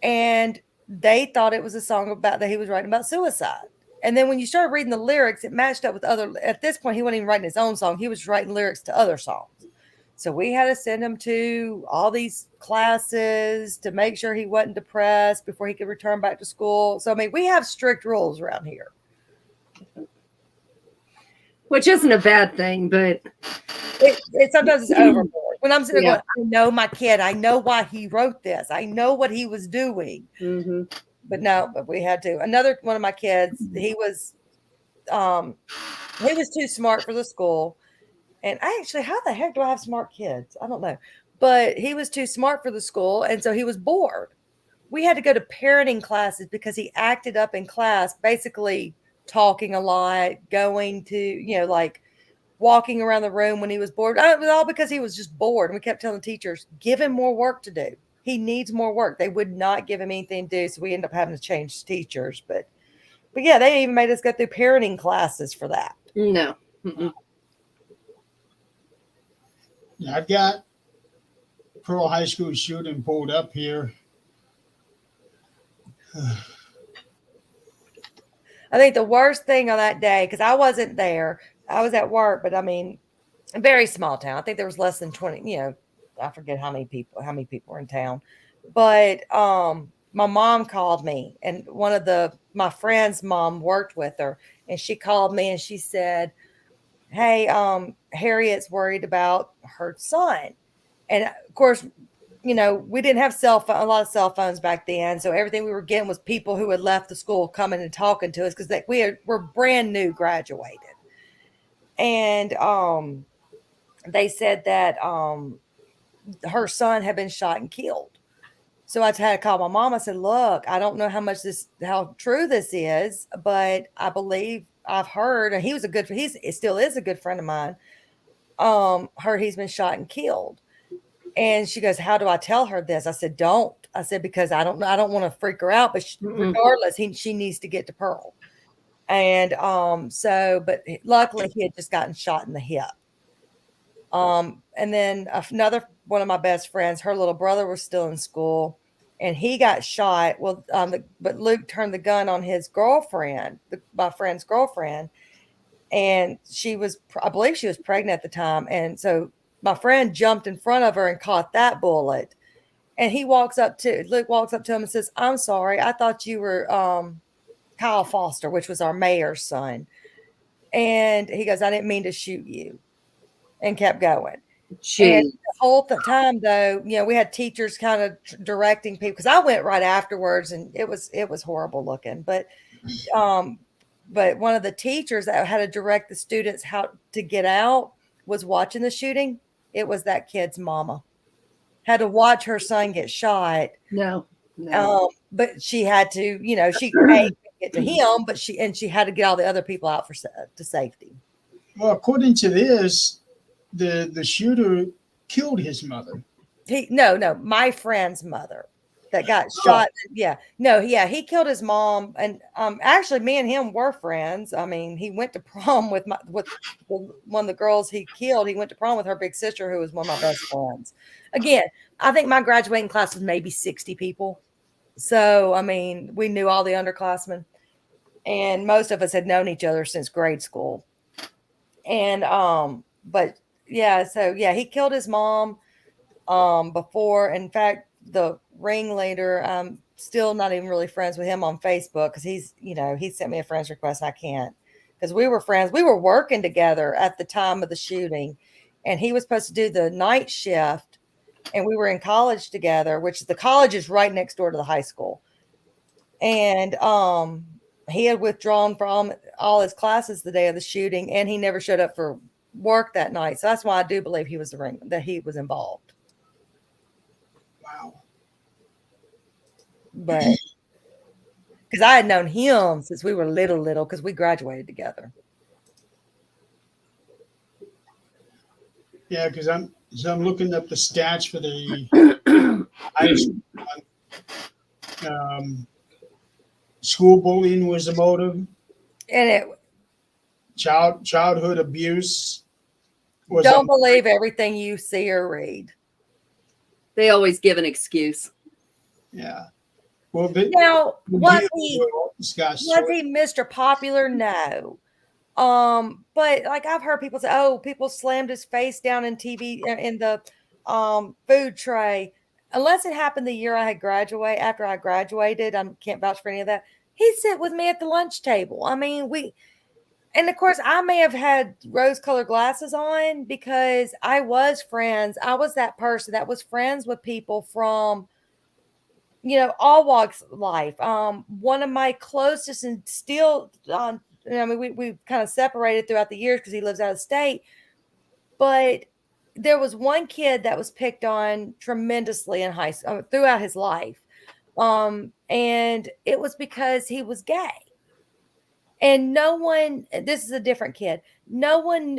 And they thought it was a song that he was writing about suicide. And then when you started reading the lyrics, it matched up with at this point, he wasn't even writing his own song. He was writing lyrics to other songs. So we had to send him to all these classes to make sure he wasn't depressed before he could return back to school. So, I mean, we have strict rules around here. Which isn't a bad thing, but it sometimes it's overboard. When I'm sitting Yeah. there going, I know my kid. I know why he wrote this. I know what he was doing. But we had to. Another one of my kids, he was too smart for the school. And how the heck do I have smart kids? I don't know. But he was too smart for the school, and so he was bored. We had to go to parenting classes because he acted up in class, basically talking a lot, going to, like walking around the room when he was bored. It was all because he was just bored. And we kept telling the teachers, give him more work to do. He needs more work. They would not give him anything to do, so we ended up having to change teachers. But yeah, they even made us go through parenting classes for that. no. Yeah, I've got Pearl High School shooting pulled up here. I think the worst thing on that day, because I wasn't there, I was at work, but I mean, a very small town. I think there was less than 20, I forget how many people were in town. But my mom called me, and my friend's mom worked with her, and she called me and she said, "Hey, Harriet's worried about her son." And of course, we didn't have a lot of cell phones back then. So everything we were getting was people who had left the school coming and talking to us because were brand new graduated. And they said that her son had been shot and killed. So I had to call my mom. I said, "Look, I don't know how true this is, but I believe I've heard, and he still is a good friend of mine. Heard he's been shot and killed." And she goes, "How do I tell her this?" I said, "Don't." I said, "Because I don't know. I don't want to freak her out, but regardless, she needs to get to Pearl." And but luckily he had just gotten shot in the hip. And then another one of my best friends, her little brother was still in school, and he got shot. Well, but Luke turned the gun on his girlfriend, my friend's girlfriend, and I believe she was pregnant at the time, and so my friend jumped in front of her and caught that bullet. And Luke walks up to him and says, "I'm sorry, I thought you were Kyle Foster, which was our mayor's son." And he goes, "I didn't mean to shoot you," and kept going. And the whole time, though, we had teachers kind of directing people, because I went right afterwards, and it was horrible looking. But one of the teachers that had to direct the students how to get out was watching the shooting. It was that kid's mama. Had to watch her son get shot. No. But she had to, she couldn't get to him, but she had to get all the other people out to safety. Well, according to this, the shooter killed his mother. No, my friend's mother that got shot. He killed his mom, and actually, me and him were friends. I mean, he went to prom with one of the girls he killed. He went to prom with her big sister, who was one of my best friends. Again, I think my graduating class was maybe 60 people. So, I mean, we knew all the underclassmen, and most of us had known each other since grade school. And but yeah, so yeah, he killed his mom before. In fact, the ringleader, I'm still not even really friends with him on Facebook, because he sent me a friend's request and I can't, because we were friends. We were working together at the time of the shooting, and he was supposed to do the night shift, and we were in college together, which the college is right next door to the high school. And he had withdrawn from all his classes the day of the shooting, and he never showed up for work that night. So that's why I do believe he was that he was involved. Wow. But because I had known him since we were little, because we graduated together. Yeah, because I'm looking up the stats for the high school. School bullying was the motive. And Childhood abuse was. Don't believe everything you see or read. They always give an excuse. Yeah. Well, now was he Mr. Popular? No. But like I've heard people say, "Oh, people slammed his face down in TV in the food tray." Unless it happened the year after I graduated, I can't vouch for any of that. He'd sit with me at the lunch table. I mean, and of course, I may have had rose-colored glasses on because I was that person that was friends with people from, all walks of life. One of my closest, and still, we kind of separated throughout the years because he lives out of state. But there was one kid that was picked on tremendously in high school throughout his life. And it was because he was gay. And this is a different kid. Everyone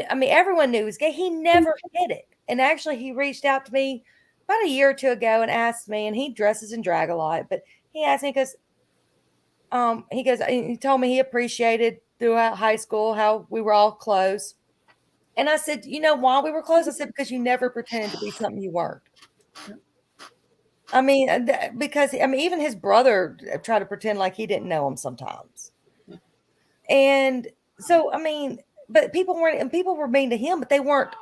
knew he was gay. He never hid it. And actually, he reached out to me about a year or two ago and asked me, and he dresses in drag a lot, but he asked me because he told me he appreciated throughout high school how we were all close. And I said, why we were close? I said, because you never pretended to be something you weren't. I mean, because I mean, even his brother tried to pretend like he didn't know him sometimes. And so, I mean, but people were mean to him, but they weren't.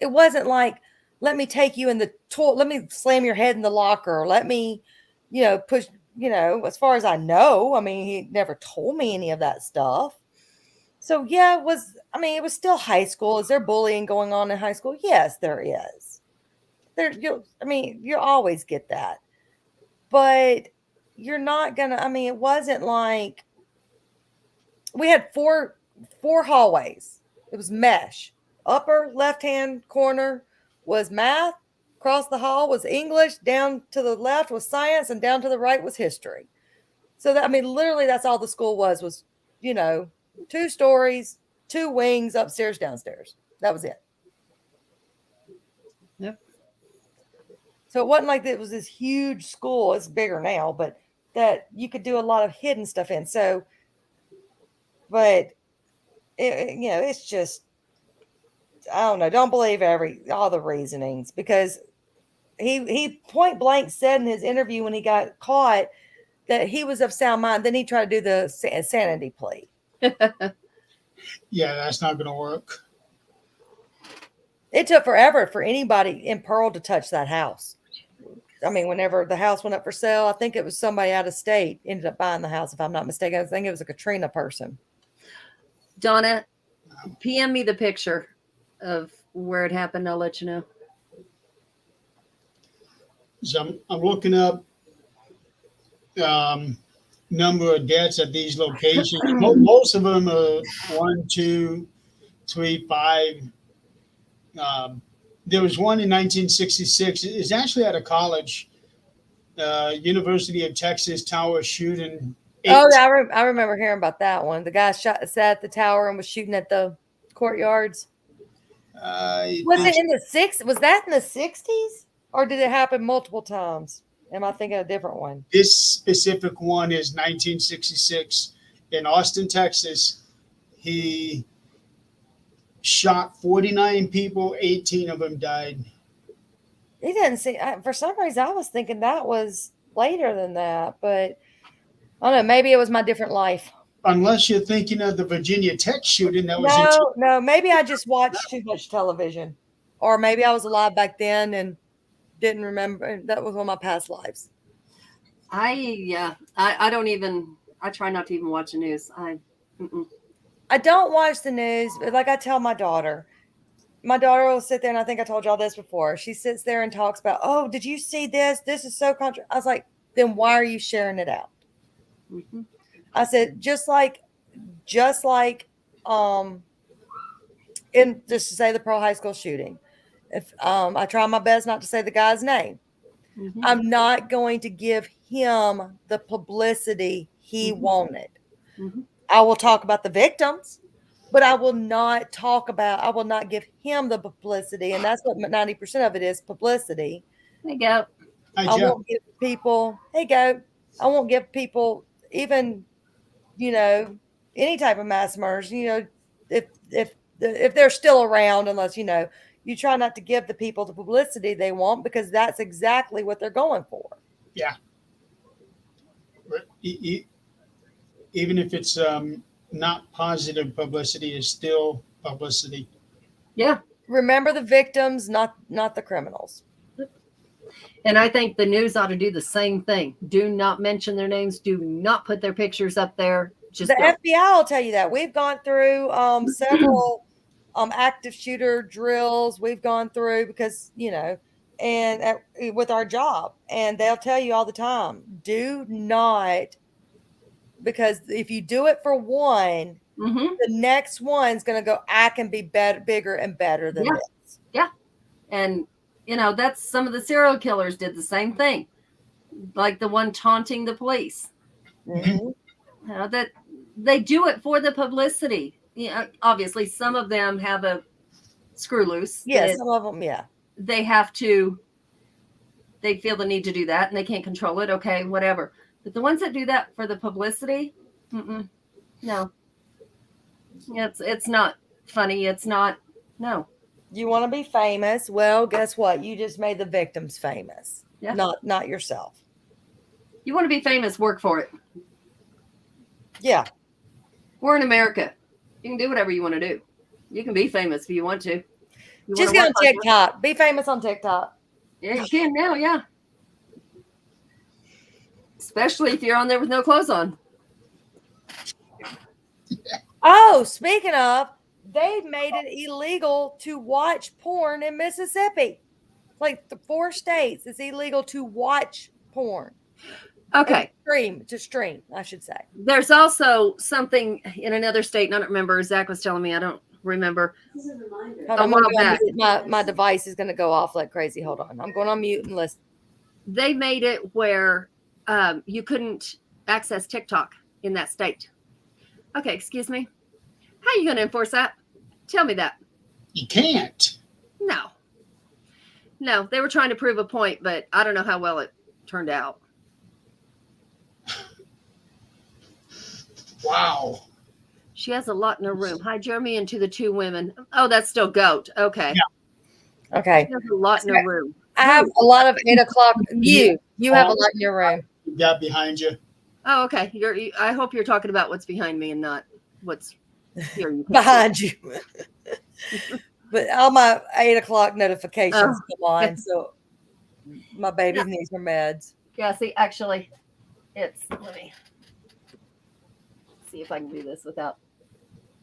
It wasn't like, let me take you in the toilet, let me slam your head in the locker, or let me, push. As far as I know, I mean, he never told me any of that stuff. So yeah, it was still high school. Is there bullying going on in high school? Yes, there is. You always get that, but you're not gonna. I mean, it wasn't like we had four hallways. It was mesh. Upper left hand corner was math. Across the hall was English. Down to the left was science, and down to the right was history. So that, I mean, literally, that's all the school was 2 stories, 2 wings, upstairs, downstairs. That was it. Yep. So it wasn't like it was this huge school. It's bigger now, but that you could do a lot of hidden stuff in. So, but it's just, I don't know. Don't believe all the reasonings, because he point blank said in his interview when he got caught that he was of sound mind. Then he tried to do the sanity plea. Yeah, that's not going to work. It took forever for anybody in Pearl to touch that house. I mean, whenever the house went up for sale, I think it was somebody out of state ended up buying the house, if I'm not mistaken. I think it was a Katrina person. Donna, PM me the picture of where it happened. I'll let you know. So I'm looking up number of deaths at these locations. Most of them are 1, 2, 3, 5. There was one in 1966. It's actually at a college, University of Texas Tower shooting. Oh, yeah, I remember hearing about that one. The guy sat at the tower and was shooting at the courtyards. Was it in the Was that in the 60s, or did it happen multiple times? Am I thinking a different one? This specific one is 1966 in Austin, Texas. He shot 49 people. 18 of them died. He didn't see. For some reason, I was thinking that was later than that, but I don't know. Maybe it was my different life. Unless you're thinking of the Virginia Tech shooting that was No. Maybe I just watched too much television, or maybe I was alive back then and didn't remember. That was one of my past lives. I try not to even watch the news. I don't watch the news, but like I tell my daughter will sit there, and I think I told y'all this before. She sits there and talks about, oh, did you see this? This is so I was like, then why are you sharing it out? Mm-hmm. I said, just like, in just to say the Pearl High School shooting. If I try my best not to say the guy's name, Mm-hmm. I'm not going to give him the publicity he Mm-hmm. wanted. Mm-hmm. I will talk about the victims, but I will not give him the publicity. And that's what 90% of it is, publicity. There you go. I won't give people, I won't give people even, any type of mass murders, if they're still around, unless, you try not to give the people the publicity they want, because that's exactly what they're going for. Yeah. Even if it's not positive publicity, it's still publicity. Yeah. Remember the victims, not the criminals. And I think the news ought to do the same thing. Do not mention their names. Do not put their pictures up there. Just the FBI will tell you that. We've gone through several active shooter drills. We've gone through because, and with our job, and they'll tell you all the time, do not, because if you do it for one, Mm-hmm. the next one's going to go, I can be better, bigger and better than this. Yeah. And, that's some of the serial killers did the same thing. Like the one taunting the police. Mm-hmm. That they do it for the publicity. Obviously some of them have a screw loose. Yeah, some of them, yeah. They feel the need to do that and they can't control it. Okay, whatever. But the ones that do that for the publicity, no. It's not funny. It's not, no. You want to be famous? Well, guess what? You just made the victims famous. Yeah. not yourself. You want to be famous, work for it. Yeah. We're in America. You can do whatever you want to do. You can be famous if you want to. You Just wanna get on work hard for it? TikTok. Be famous on TikTok. Yeah, you can now, yeah. Especially if you're on there with no clothes on. Oh, speaking of, they've made it illegal to watch porn in Mississippi. Like the 4 states, it's illegal to watch porn. Okay. Stream, I should say. There's also something in another state, and I don't remember. Zach was telling me, I don't remember. Hold A on, I'm while gonna go on back. mute. My device is going to go off like crazy. Hold on. I'm going on mute and listen. They made it where you couldn't access TikTok in that state. Okay, excuse me. How are you going to enforce that? Tell me that. You can't. No, they were trying to prove a point, but I don't know how well it turned out. Wow. She has a lot in her room. Hi, Jeremy, and to the 2 women. Oh, that's still goat. Okay. Yeah. Okay. She has a lot in her room. I have a lot of 8 o'clock. You have a lot in your room. You got behind you. Oh, okay. I hope you're talking about what's behind me and not what's here. You can't see. Behind you. But all my 8 o'clock notifications Oh. come on. So my baby needs her meds. Yeah, see, actually, let me see if I can do this without.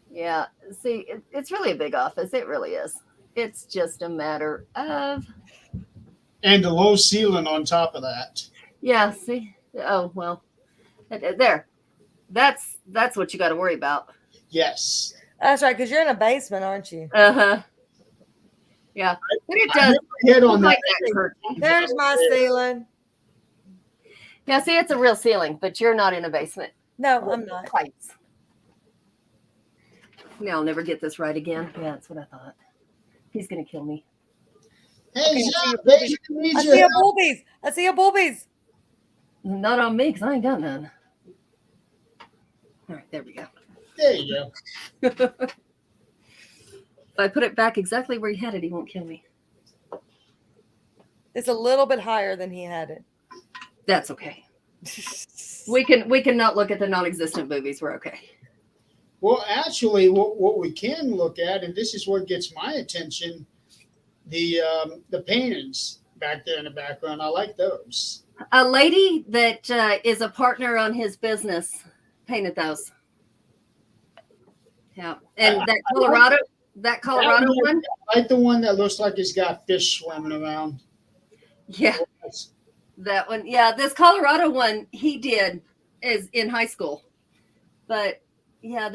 Yeah, see, it's really a big office. It really is. It's just a matter of. And the low ceiling on top of that. Yeah, see. Oh, well. There. That's what you got to worry about. Yes. That's right, because you're in a basement, aren't you? Uh-huh. Yeah. But it I does. never hit on Like that. that curtain. There's my ceiling. Yeah, see, it's a real ceiling, but you're not in a basement. No, I'm not. Pipes. Now I'll never get this right again. Yeah, that's what I thought. He's going to kill me. Hey, Okay, Zach, baby, need I your see a help. boobies. I see a boobies. Not on me, because I ain't got none. All right, there we go. There you go. If I put it back exactly where he had it, he won't kill me. It's a little bit higher than he had it. That's okay. We can not look at the non-existent boobies. We're okay. Well, actually, what we can look at, and this is what gets my attention, the paintings back there in the background. I like those. A lady that is a partner on his business painted those. Yeah, and that Colorado one. I like the one that looks like it's got fish swimming around. Yeah, that one. Yeah, this Colorado one he did is in high school, but yeah,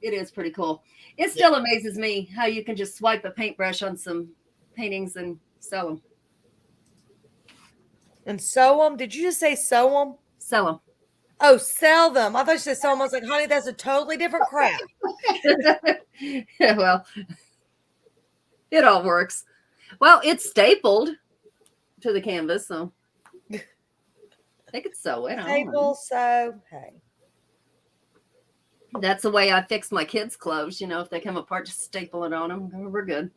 it is pretty cool. It still amazes me how you can just swipe a paintbrush on some paintings and sell them. And sew them. Did you just say sew them? Sell them. Oh, sell them. I thought you said sew them. I was like, honey, that's a totally different crap. Yeah, well, it all works. Well, it's stapled to the canvas, so they could sew it. I don't know. Staple, sew. Hey. That's the way I fix my kids' clothes. You know, if they come apart, just staple it on them. We're good.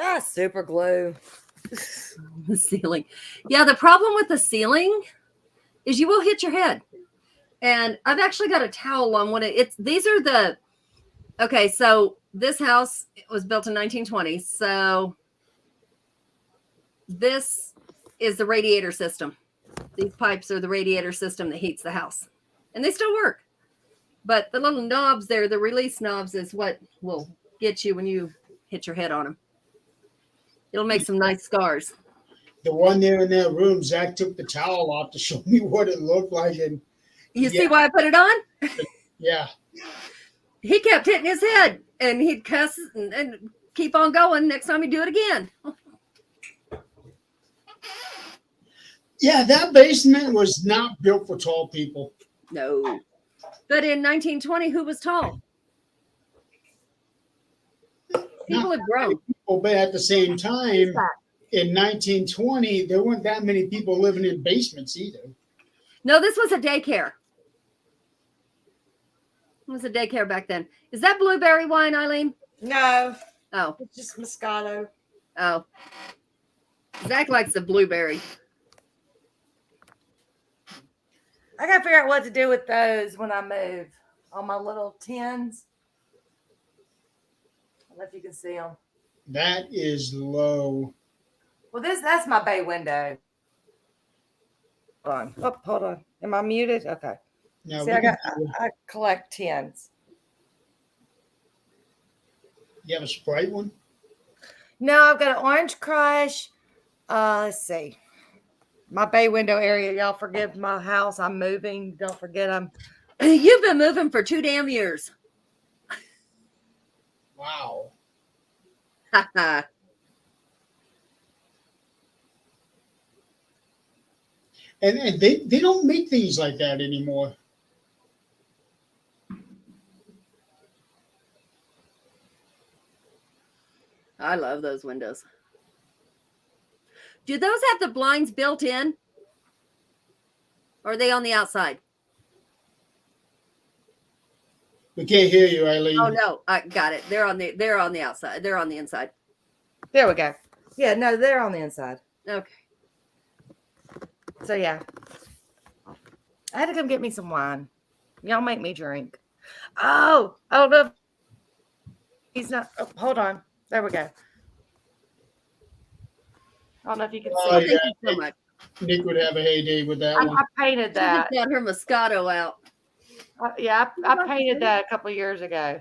Ah, super glue. The ceiling. Yeah, the problem with the ceiling is you will hit your head. And I've actually got a towel on one. Okay, so this house was built in 1920. So this is the radiator system. These pipes are the radiator system that heats the house. And they still work. But the little knobs there, the release knobs, is what will get you when you hit your head on them. It'll make some nice scars. The one there in that room, Zach took the towel off to show me what it looked like, and You see why I put it on? yeah, He kept hitting his head, and he'd cuss and keep on going. Next time he'd do it again. yeah, that basement was not built for tall people. No. But in 1920, who was tall? People had grown. Well, but at the same time, in 1920, there weren't that many people living in basements either. No, this was a daycare. It was a daycare back then. Is that blueberry wine, Eileen? No, Oh, it's just Moscato. oh. Zach likes the blueberry. I gotta figure out what to do with those when I move on my little tins. I don't know if you can see them. That is low. Well, that's my bay window. Hold on. Oh, hold on. Am I muted? Okay. Now See, we can do- I collect tins. you have a Sprite one? No, I've got an Orange Crush. Let's see. My bay window area. Y'all forgive my house. I'm moving. Don't forget You've been moving for 2 damn years. Wow. And they don't make things like that anymore. I love those windows. Do those have the blinds built in? Or are they on the outside? We can't hear you, Eileen. Oh no, I got it. They're on the outside. They're on the inside. There we go. Yeah, no, they're on the inside. Okay. So yeah. I had to come get me some wine. Y'all make me drink. Oh, I don't know if he's not. Oh, hold on. There we go. I don't know if you can see. Oh, it. yeah. Thank you so much. Nick would have a heyday with that one. I painted She that. just got her Moscato out. I painted that a couple of years ago.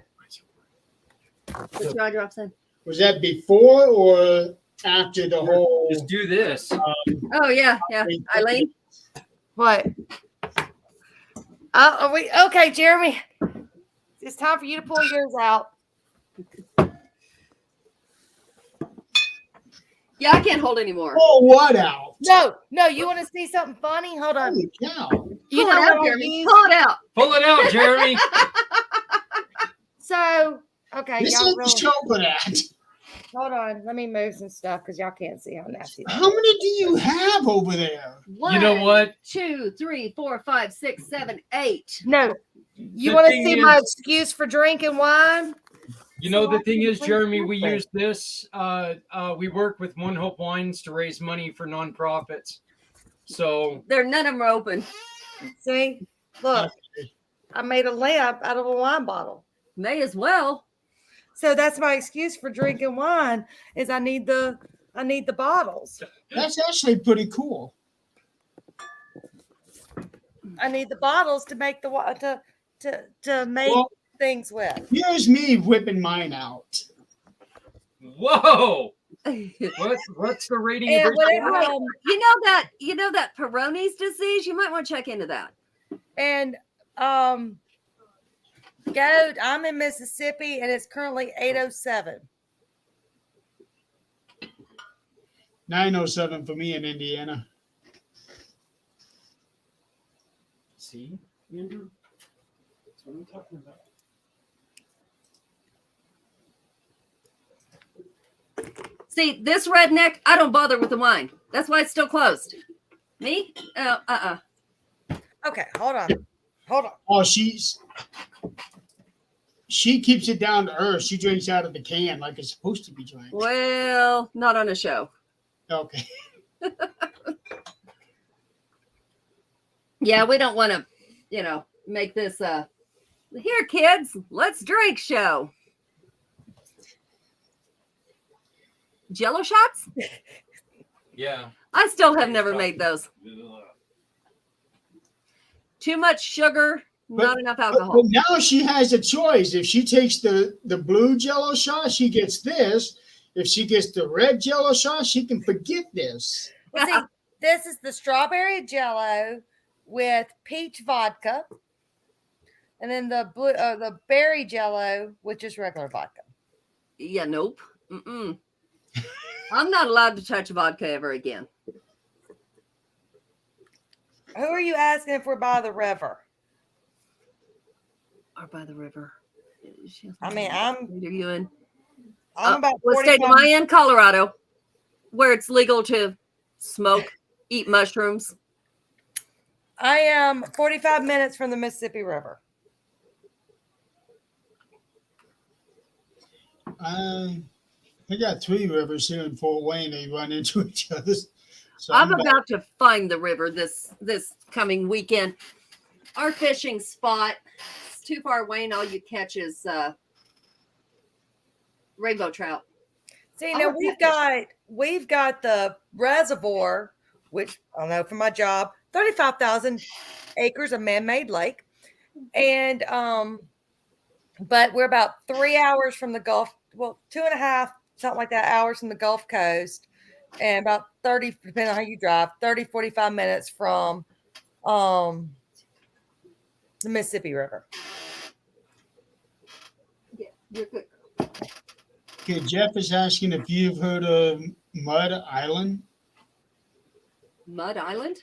Which eye drops in? Was that before or after the whole? Just do this. Oh yeah, yeah. Eileen. What? Are we okay, Jeremy? It's time for you to pull yours out. Yeah, I can't hold anymore. Oh, what out? No, you want to see something funny? Hold on. Holy cow. You Pull know it out, what I Jeremy. use? Pull it out. Pull it out, Jeremy. So, okay, This y'all is really, chocolate at. hold on. Let me move some stuff because y'all can't see how nasty that How is. many do you have over there? You know what? 2, 3, 4, 5, 6, 7, 8. No. You The want to thing see my is- excuse for drinking wine? You know, the thing is, Jeremy, we Right. use this. We work with One Hope Wines to raise money for nonprofits. So None of them are open. See? Look, I made a lamp out of a wine bottle. May as well. So that's my excuse for drinking wine is I need the bottles. That's actually pretty cool. I need the bottles to make the to make Well, things with. here's me whipping mine out. whoa, what's the rating And of when your it, You know that Peyronie's disease? You might want to check into that. and Goat, I'm in Mississippi and it's currently 8:07. 907 for me in Indiana. See, Andrew? That's what I'm talking about. See, this redneck, I don't bother with the wine. That's why it's still closed. Me? Okay, hold on. Oh, she keeps it down to earth. She drinks out of the can like it's supposed to be drank. Well, not on a show. Okay. Yeah, we don't want to, make this here, kids, let's drink show. Jello shots? Yeah. I still have never made those. Too much sugar, not enough But alcohol. now she has a choice. If she takes the blue Jello shot, she gets this. If she gets the red Jello shot, she can forget this. Well, see, this is the strawberry jello with peach vodka. And then the berry jello with just regular vodka. Yeah, nope. Mm-mm. I'm not allowed to touch vodka ever again. Who are you asking if we're by the river? Or by the river. I mean, I'm interviewing. about What state 45 am I in? Colorado, where it's legal to smoke, eat mushrooms. I am 45 minutes from the Mississippi River. We got three rivers here in Fort Wayne. They run into each other. So I'm about to find the river this coming weekend. Our fishing spot is too far away, and all you catch is rainbow trout. See, I now want we've got the reservoir, which I know from my job, 35,000 acres of man-made lake, and but we're about 3 hours from the Gulf. Well, 2.5, something like that, hours from the Gulf Coast, and about 30, depending on how you drive, 30, 45 minutes from the Mississippi River. Yeah, you're good. Okay, Jeff is asking if you've heard of Mud Island. Mud Island?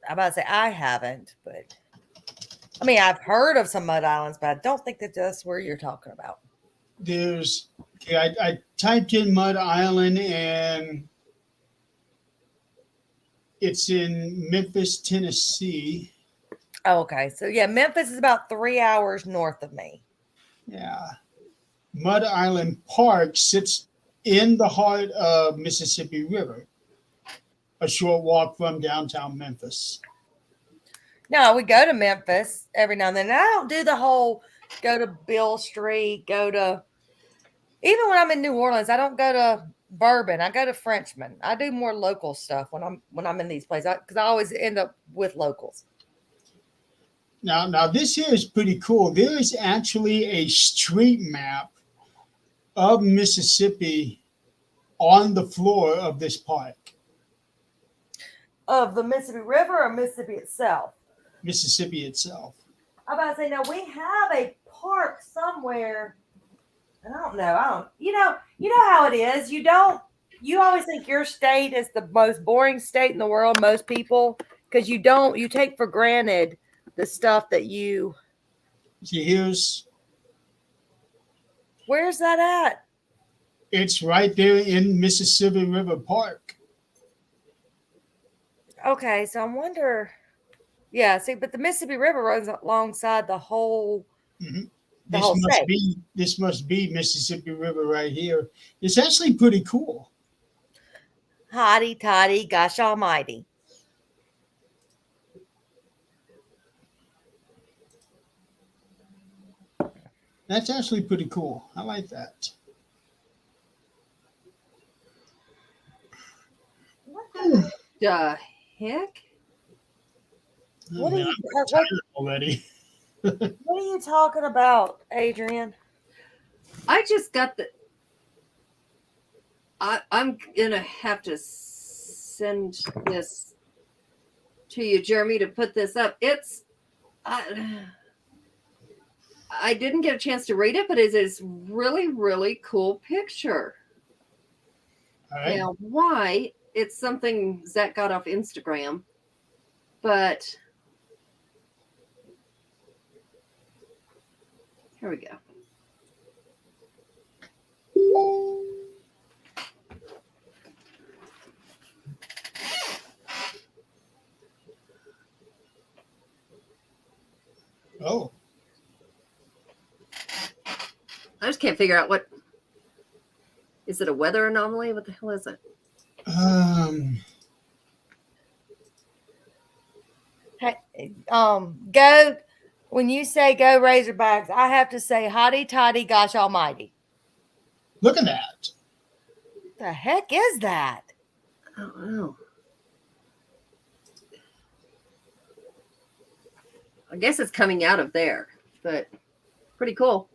I'm about to say I haven't, but I mean I've heard of some mud islands, but I don't think that that's where you're talking about. There's okay, I typed in Mud Island and it's in Memphis, Tennessee. Oh, okay, so yeah, Memphis is about 3 hours north of me. Yeah. Mud Island Park sits in the heart of Mississippi River, a short walk from downtown Memphis. No, we go to Memphis every now and then. And I don't do the whole go to Bill Street, go to even when I'm in New Orleans, I don't go to Bourbon. I go to Frenchman. I do more local stuff when I'm in these places because I always end up with locals. Now this here is pretty cool. There is actually a street map of Mississippi on the floor of this park. Of the Mississippi River or Mississippi itself? Mississippi itself. I'm about to say now we have a park somewhere. And I don't know. You know how it is. You always think your state is the most boring state in the world, most people, because you take for granted the stuff that you. See, Where's that at? it's right there in Mississippi River Park. Okay, so I wonder. Yeah, see, but the Mississippi River runs alongside the whole. Mhm. The whole state. This must be Mississippi River right here. It's actually pretty cool. Hotty toddy, gosh almighty. That's actually pretty cool. I like that. The heck? Oh, What are man, you? I'm tired already. What are you talking about, Adrian? I just got the. I'm gonna have to send this to you, Jeremy, to put this up. I didn't get a chance to read it, but it is really, really cool picture. All right. Now, why? It's something Zach got off Instagram, but here we go. Oh, I just can't figure out what. Is it a weather anomaly? What the hell is it? Hey, go when you say go Razorbacks, I have to say hotty toddy, gosh almighty. look at that. The heck is that? I don't know. I guess it's coming out of there, but pretty cool.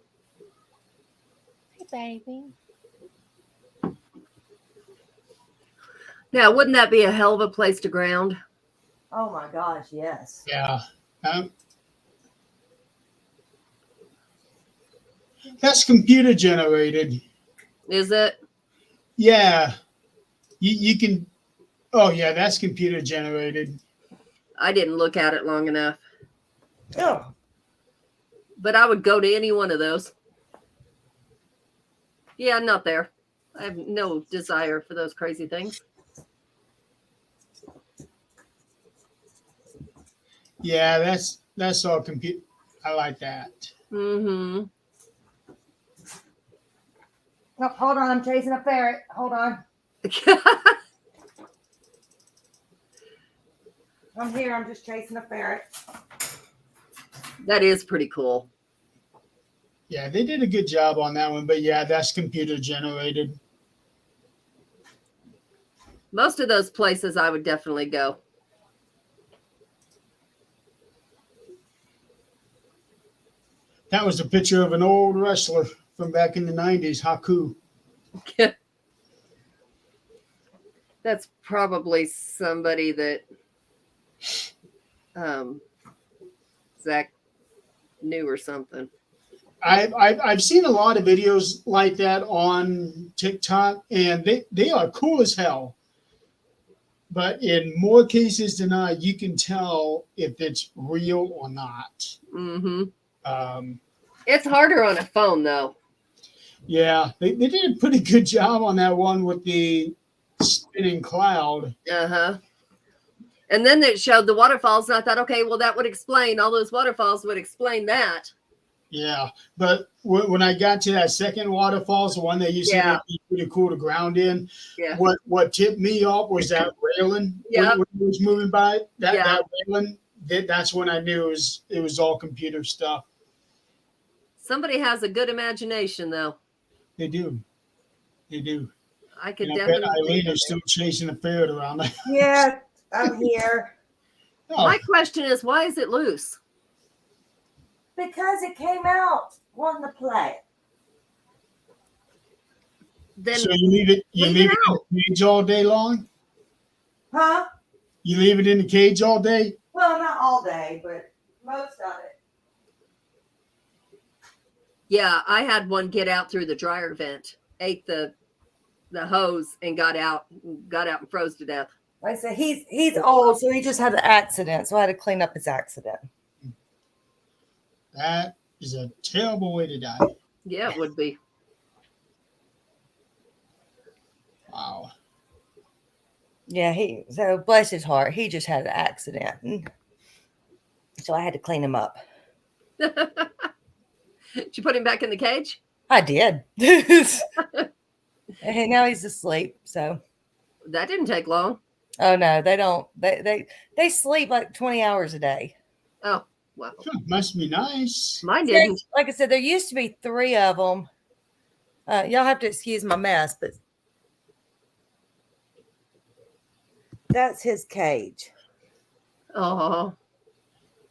Hey, baby. Now, wouldn't that be a hell of a place to ground? Oh my gosh, yes. Yeah. That's computer generated. Is it? Yeah. You can. Oh, yeah, that's computer generated. I didn't look at it long enough, Oh, but I would go to any one of those. Yeah, I'm not there. I have no desire for those crazy things. Yeah, that's all computer. I like that. Mm-hmm. Oh, hold on, I'm chasing a ferret. Hold on. I'm here. I'm just chasing a ferret. That is pretty cool. Yeah, they did a good job on that one, but yeah, that's computer generated. Most of those places I would definitely go. That was a picture of an old wrestler from back in the 90s, Haku. That's probably somebody that Zach knew or something. I've seen a lot of videos like that on TikTok, and they are cool as hell. But in more cases than not, you can tell if it's real or not. Mm-hmm. Um, It's harder on a phone, though. yeah, they did a pretty good job on that one with the spinning cloud. Uh-huh. And then it showed the waterfalls, and I thought, okay, well, that would explain, all those waterfalls would explain that. Yeah, but when I got to that second waterfalls, the one that you said Yeah. would be pretty cool to ground in, Yeah. what tipped me off was that railing Yeah. when it was moving by. Yeah. That railing, that's when I knew it was all computer stuff. Somebody has a good imagination, though. They do. They do. I could And I bet definitely. Eileen is still chasing a ferret around. Yeah, I'm here. Oh, My question is, why is it loose? Because it came out wanting to play. Then so you leave it leave in it the cage all day long? Huh? You leave it in the cage all day? Well, not all day, but most of it. yeah, I had one get out through the dryer vent, ate the hose, and got out and froze to death. Like I said, he's old, so he just had an accident. So I had to clean up his accident. That is a terrible way to die. Yeah, it would be. Wow. Yeah, so bless his heart, he just had an accident. So I had to clean him up. Did you put him back in the cage? I did. And now he's asleep. So That didn't take long. oh no, they don't they sleep like 20 hours a day. Oh, wow. Must be nice. Mine didn't. Like I said, there used to be 3 of them. Y'all have to excuse my mess, but that's his cage. Oh,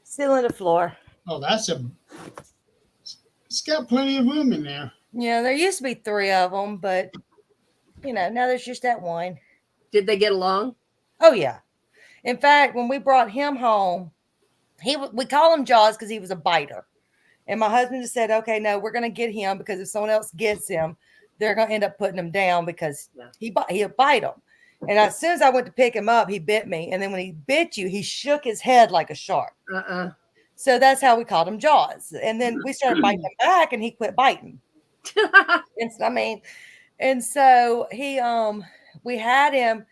Still on the floor. Oh, it's got plenty of room in there. Yeah, there used to be 3 of them, but now there's just that one. did they get along? Oh yeah. In fact, when we brought him home, we call him Jaws because he was a biter. And my husband just said, okay, no, we're going to get him because if someone else gets him, they're going to end up putting him down because he'll bite them. And as soon as I went to pick him up, he bit me. And then when he bit you, he shook his head like a shark. So that's how we called him Jaws. And then we started biting him back and he quit biting. And so we had him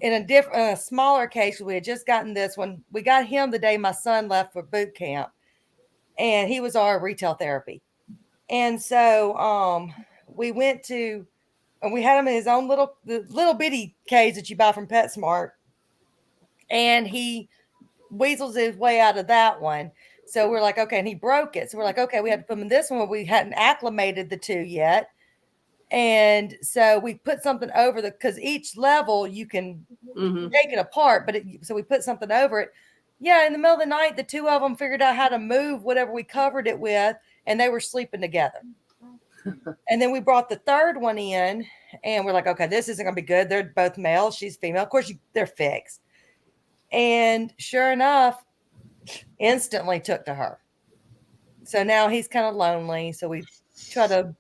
in a smaller case. We had just gotten this one. We got him the day my son left for boot camp, and he was our retail therapy. And so we went to, and we had him in his own little bitty cage that you buy from PetSmart, and he weasels his way out of that one. So we're like, okay, and he broke it. So we're like, okay, we had to put him in this one. We hadn't acclimated the 2 yet. And so we put something over because each level you can take it apart, so we put something over it. Yeah, in the middle of the night, the 2 of them figured out how to move whatever we covered it with, and they were sleeping together. And then we brought the 3rd one in, and we're like, okay, this isn't going to be good. They're both male. She's female. Of course, they're fixed. And sure enough, instantly took to her. So now he's kind of lonely. So we try to,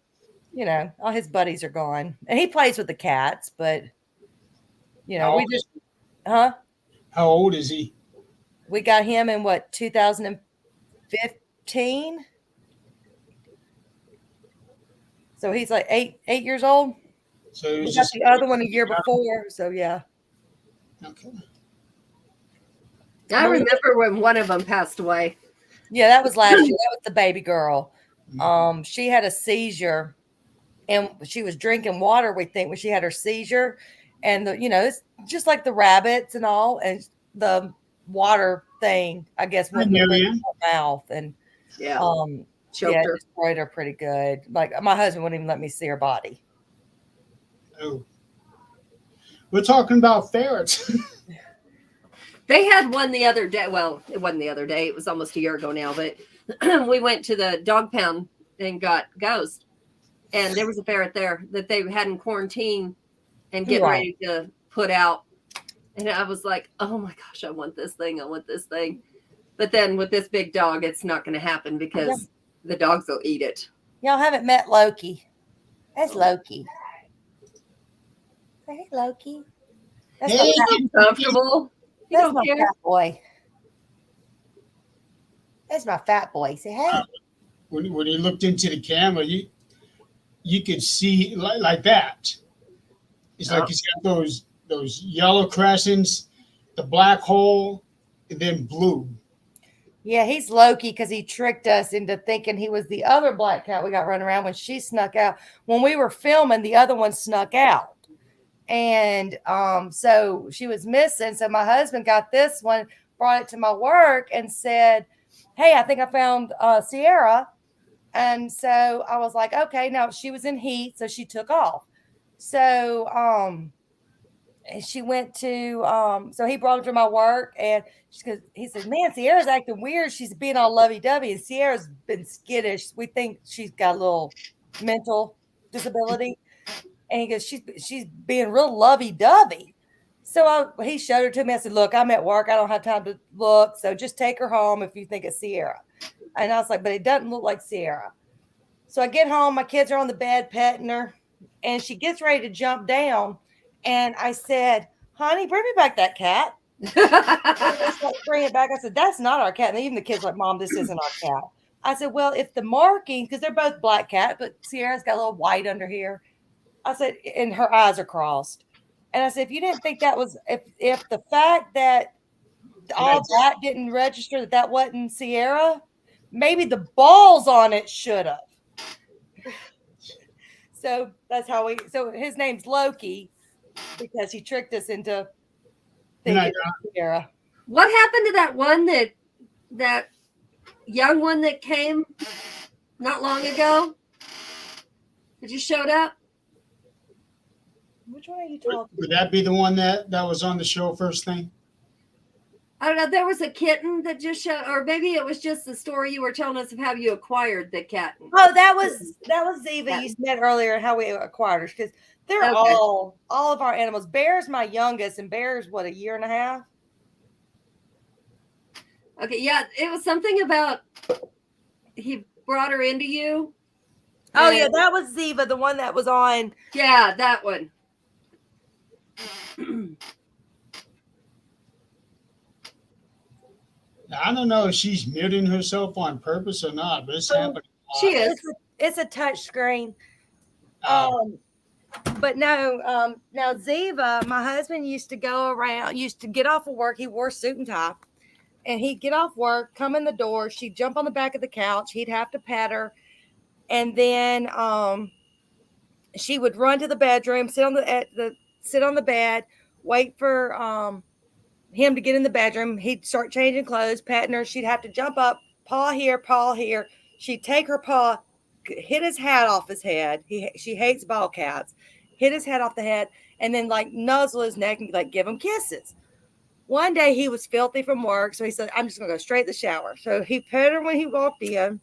all his buddies are gone. And he plays with the cats, but, we just, How old is he? We got him in 2015? So he's like 8 years old. So he was We got just the other one a year before. So yeah. Okay. I remember when one of them passed away. Yeah, that was last year. That was the baby girl. Mhm. She had a seizure, and she was drinking water, we think, when she had her seizure. And it's just like the rabbits and all, and the water thing, I guess, Hi, went in Marianne. her mouth, and Yeah, yeah, choked it her. destroyed her pretty good. Like my husband wouldn't even let me see her body. Oh, we're talking about ferrets. They had one the other day. Well, it wasn't the other day. It was almost a year ago now. But we went to the dog pound and got Ghost, and there was a ferret there that they had in quarantine and getting Right. ready to put out. And I was like, oh my gosh, I want this thing. I want this thing. But then with this big dog, it's not going to happen because the dogs will eat it. Y'all haven't met Loki. That's Loki. Say, hey, Loki. That's Hey, my Comfortable. You That's don't my care. fat boy. That's my fat boy. Say, hey. when he looked into the camera, you could see like that. It's like Oh. he's got those yellow crescents, the black hole, and then blue. Yeah, he's Loki because he tricked us into thinking he was the other black cat we got running around when she snuck out. When we were filming, the other one snuck out. And so she was missing. So my husband got this one, brought it to my work, and said, hey, I think I found Sierra. And so I was like, okay. Now she was in heat, so she took off. So and she went to so he brought her to my work, and he said, man, Sierra's acting weird. She's being all lovey-dovey, and Sierra's been skittish. We think she's got a little mental disability. And he goes, she's being real lovey-dovey. So he showed her to me. I said, look, I'm at work. I don't have time to look. So just take her home if you think it's Sierra. And I was like, but it doesn't look like Sierra. So I get home. My kids are on the bed petting her. And she gets ready to jump down. And I said, honey, bring me back that cat. Bring it back. I said, that's not our cat. And even the kids were like, Mom, this isn't our cat. I said, well, if the marking, because they're both black cat, but Sierra's got a little white under here. I said, and her eyes are crossed. And I said, if you didn't think that was, if the fact that all that didn't register that wasn't Sierra, maybe the balls on it should have. So that's how so his name's Loki because he tricked us into thinking it was Sierra. What happened to that one that young one that came not long ago? It just showed up. Which one are you talking Would that be the one that was on the show first thing? I don't know. There was a kitten that just showed, or maybe it was just the story you were telling us of how you acquired the cat. Oh, that was Ziva you said earlier, how we acquired her, because they're Okay. all of our animals. Bear's my youngest, and Bear's what, a year and a half? Okay, yeah, it was something about he brought her into you. Oh and- yeah, that was Ziva, the one that was on. Yeah, that one. I don't know if she's muting herself on purpose or not, but it's happening. a lot. She is. It's a touch screen. Um, But no, now Ziva, my husband used to get off of work. He wore a suit and tie, and he'd get off work, come in the door. She'd jump on the back of the couch. He'd have to pet her, and then she would run to the bedroom, sit on the bed, wait for him to get in the bedroom. He'd start changing clothes, patting her. She'd have to jump up, paw here, paw here. She'd take her paw, hit his hat off his head. She hates ball cats. Hit his head off the head, and then like nuzzle his neck and like give him kisses. One day he was filthy from work, so he said, I'm just gonna go straight to the shower. So he pet her when he walked in.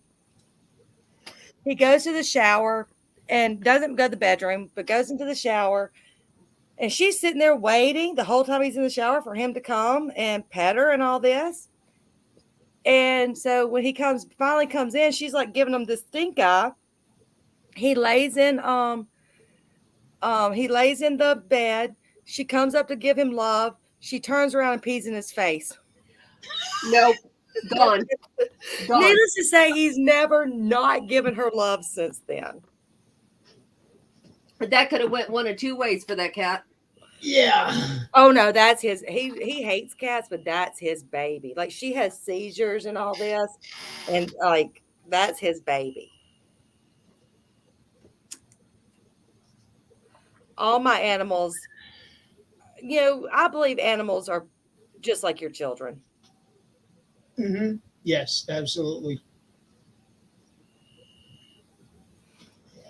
He goes to the shower and doesn't go to the bedroom, but goes into the shower. And she's sitting there waiting the whole time he's in the shower for him to come and pet her and all this. And so when he finally comes in, she's like giving him this stink eye. He lays in the bed. She comes up to give him love. She turns around and pees in his face. Nope. Gone. Gone. Needless to say, he's never not given her love since then. But that could have went one of two ways for that cat. Yeah. Oh no, that's his. He hates cats, but that's his baby. Like she has seizures and all this, and like that's his baby. All my animals, I believe animals are just like your children. Yes, absolutely.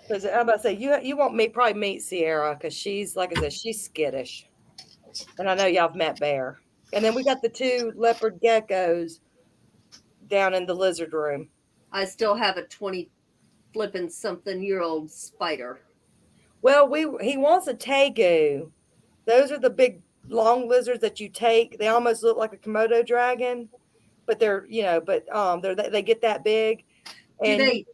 Because I'm about to say you won't probably meet Sierra because she's like I said, she's skittish, and I know y'all have met Bear. And then we got the two leopard geckos down in the lizard room. I still have a 20 flipping something year old spider. Well, he wants a tegu. Those are the big long lizards that you take. They almost look like a Komodo dragon, but they get that big. And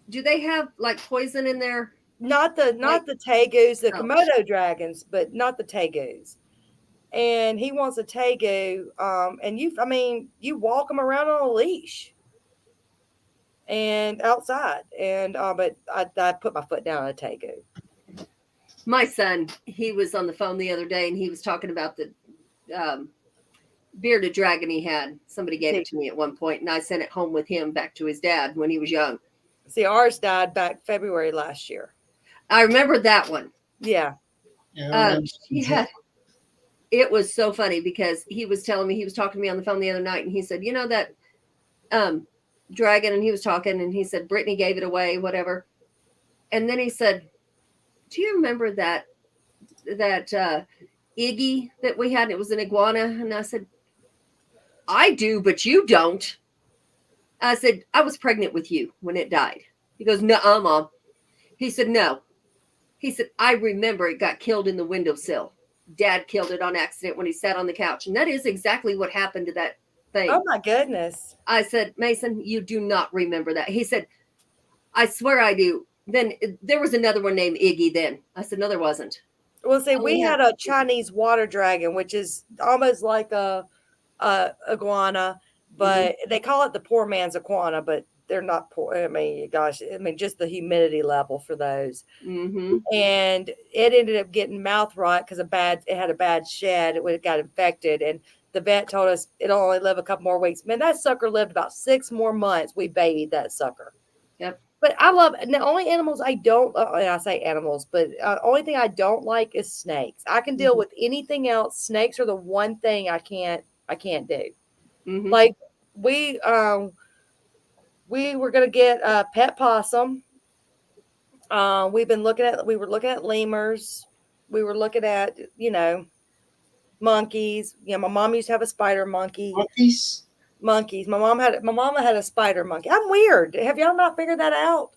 Do they have like poison in there? not the tegus, the Oh. Komodo dragons, but not the tegus. And he wants a tegu. And you walk them around on a leash and outside. And but I put my foot down on a tegu. My son, he was on the phone the other day and he was talking about the bearded dragon he had. Somebody gave it to me at one point and I sent it home with him back to his dad when he was young. See, ours died back February last year. I remember that one. Yeah. It was so funny because he was telling me, he was talking to me on the phone the other night and he said, that dragon, and he was talking and he said, Brittany gave it away, whatever. And then he said, do you remember that Iggy that we had? It was an iguana. And I said, I do, but you don't. I said, I was pregnant with you when it died. He goes, no, Mom. He said, no. He said, I remember it got killed in the windowsill. Dad killed it on accident when he sat on the couch. And that is exactly what happened to that thing. Oh, my goodness. I said, Mason, you do not remember that. He said, I swear I do. Then there was another one named Iggy then. I said, no, there wasn't. Well, see, we had a Chinese water dragon, which is almost like a iguana, but they call it the poor man's iguana, but they're not poor. I mean, gosh, just the humidity level for those. Mm-hmm. And it ended up getting mouth rot because it had a bad shed. It got infected, and the vet told us it'll only live a couple more weeks. Man, that sucker lived about 6 more months. We babied that sucker. Yep. But I love the only animals I don't. And I say animals, but only thing I don't like is snakes. I can deal with anything else. Snakes are the one thing I can't do. Mm-hmm. Like we were gonna get a pet possum. We were looking at lemurs. We were looking at monkeys. My mom used to have a spider monkey. Monkeys. My mama had a spider monkey. I'm weird. Have y'all not figured that out?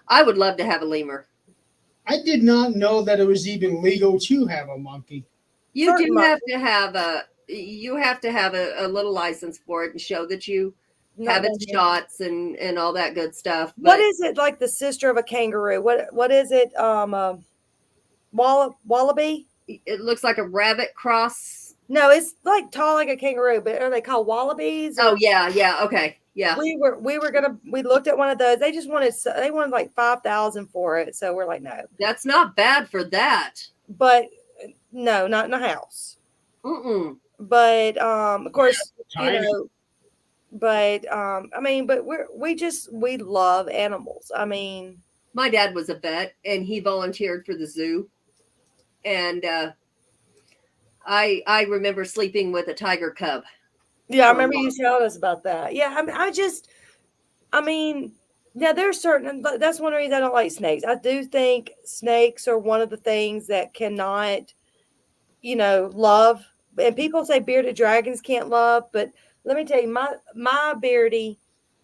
I would love to have a lemur. I did not know that it was even legal to have a monkey. You do have to have a little license for it and show that you have its shots and all that good stuff. But what is it, like the sister of a kangaroo? What is it? Wallaby? It looks like a rabbit cross. No, it's like tall like a kangaroo, but are they called wallabies? Oh yeah, okay, yeah. We looked at one of those. They wanted like 5,000 for it, so we're like, no. That's not bad for that. But no, not in a house. Mm-mm. But of course, Tiny. But we love animals. I mean, my dad was a vet and he volunteered for the zoo, and I remember sleeping with a tiger cub. Yeah, I remember you telling us about that. Yeah, there's certain, but that's one reason I don't like snakes. I do think snakes are one of the things that cannot, love. And people say bearded dragons can't love, but let me tell you, my beardy,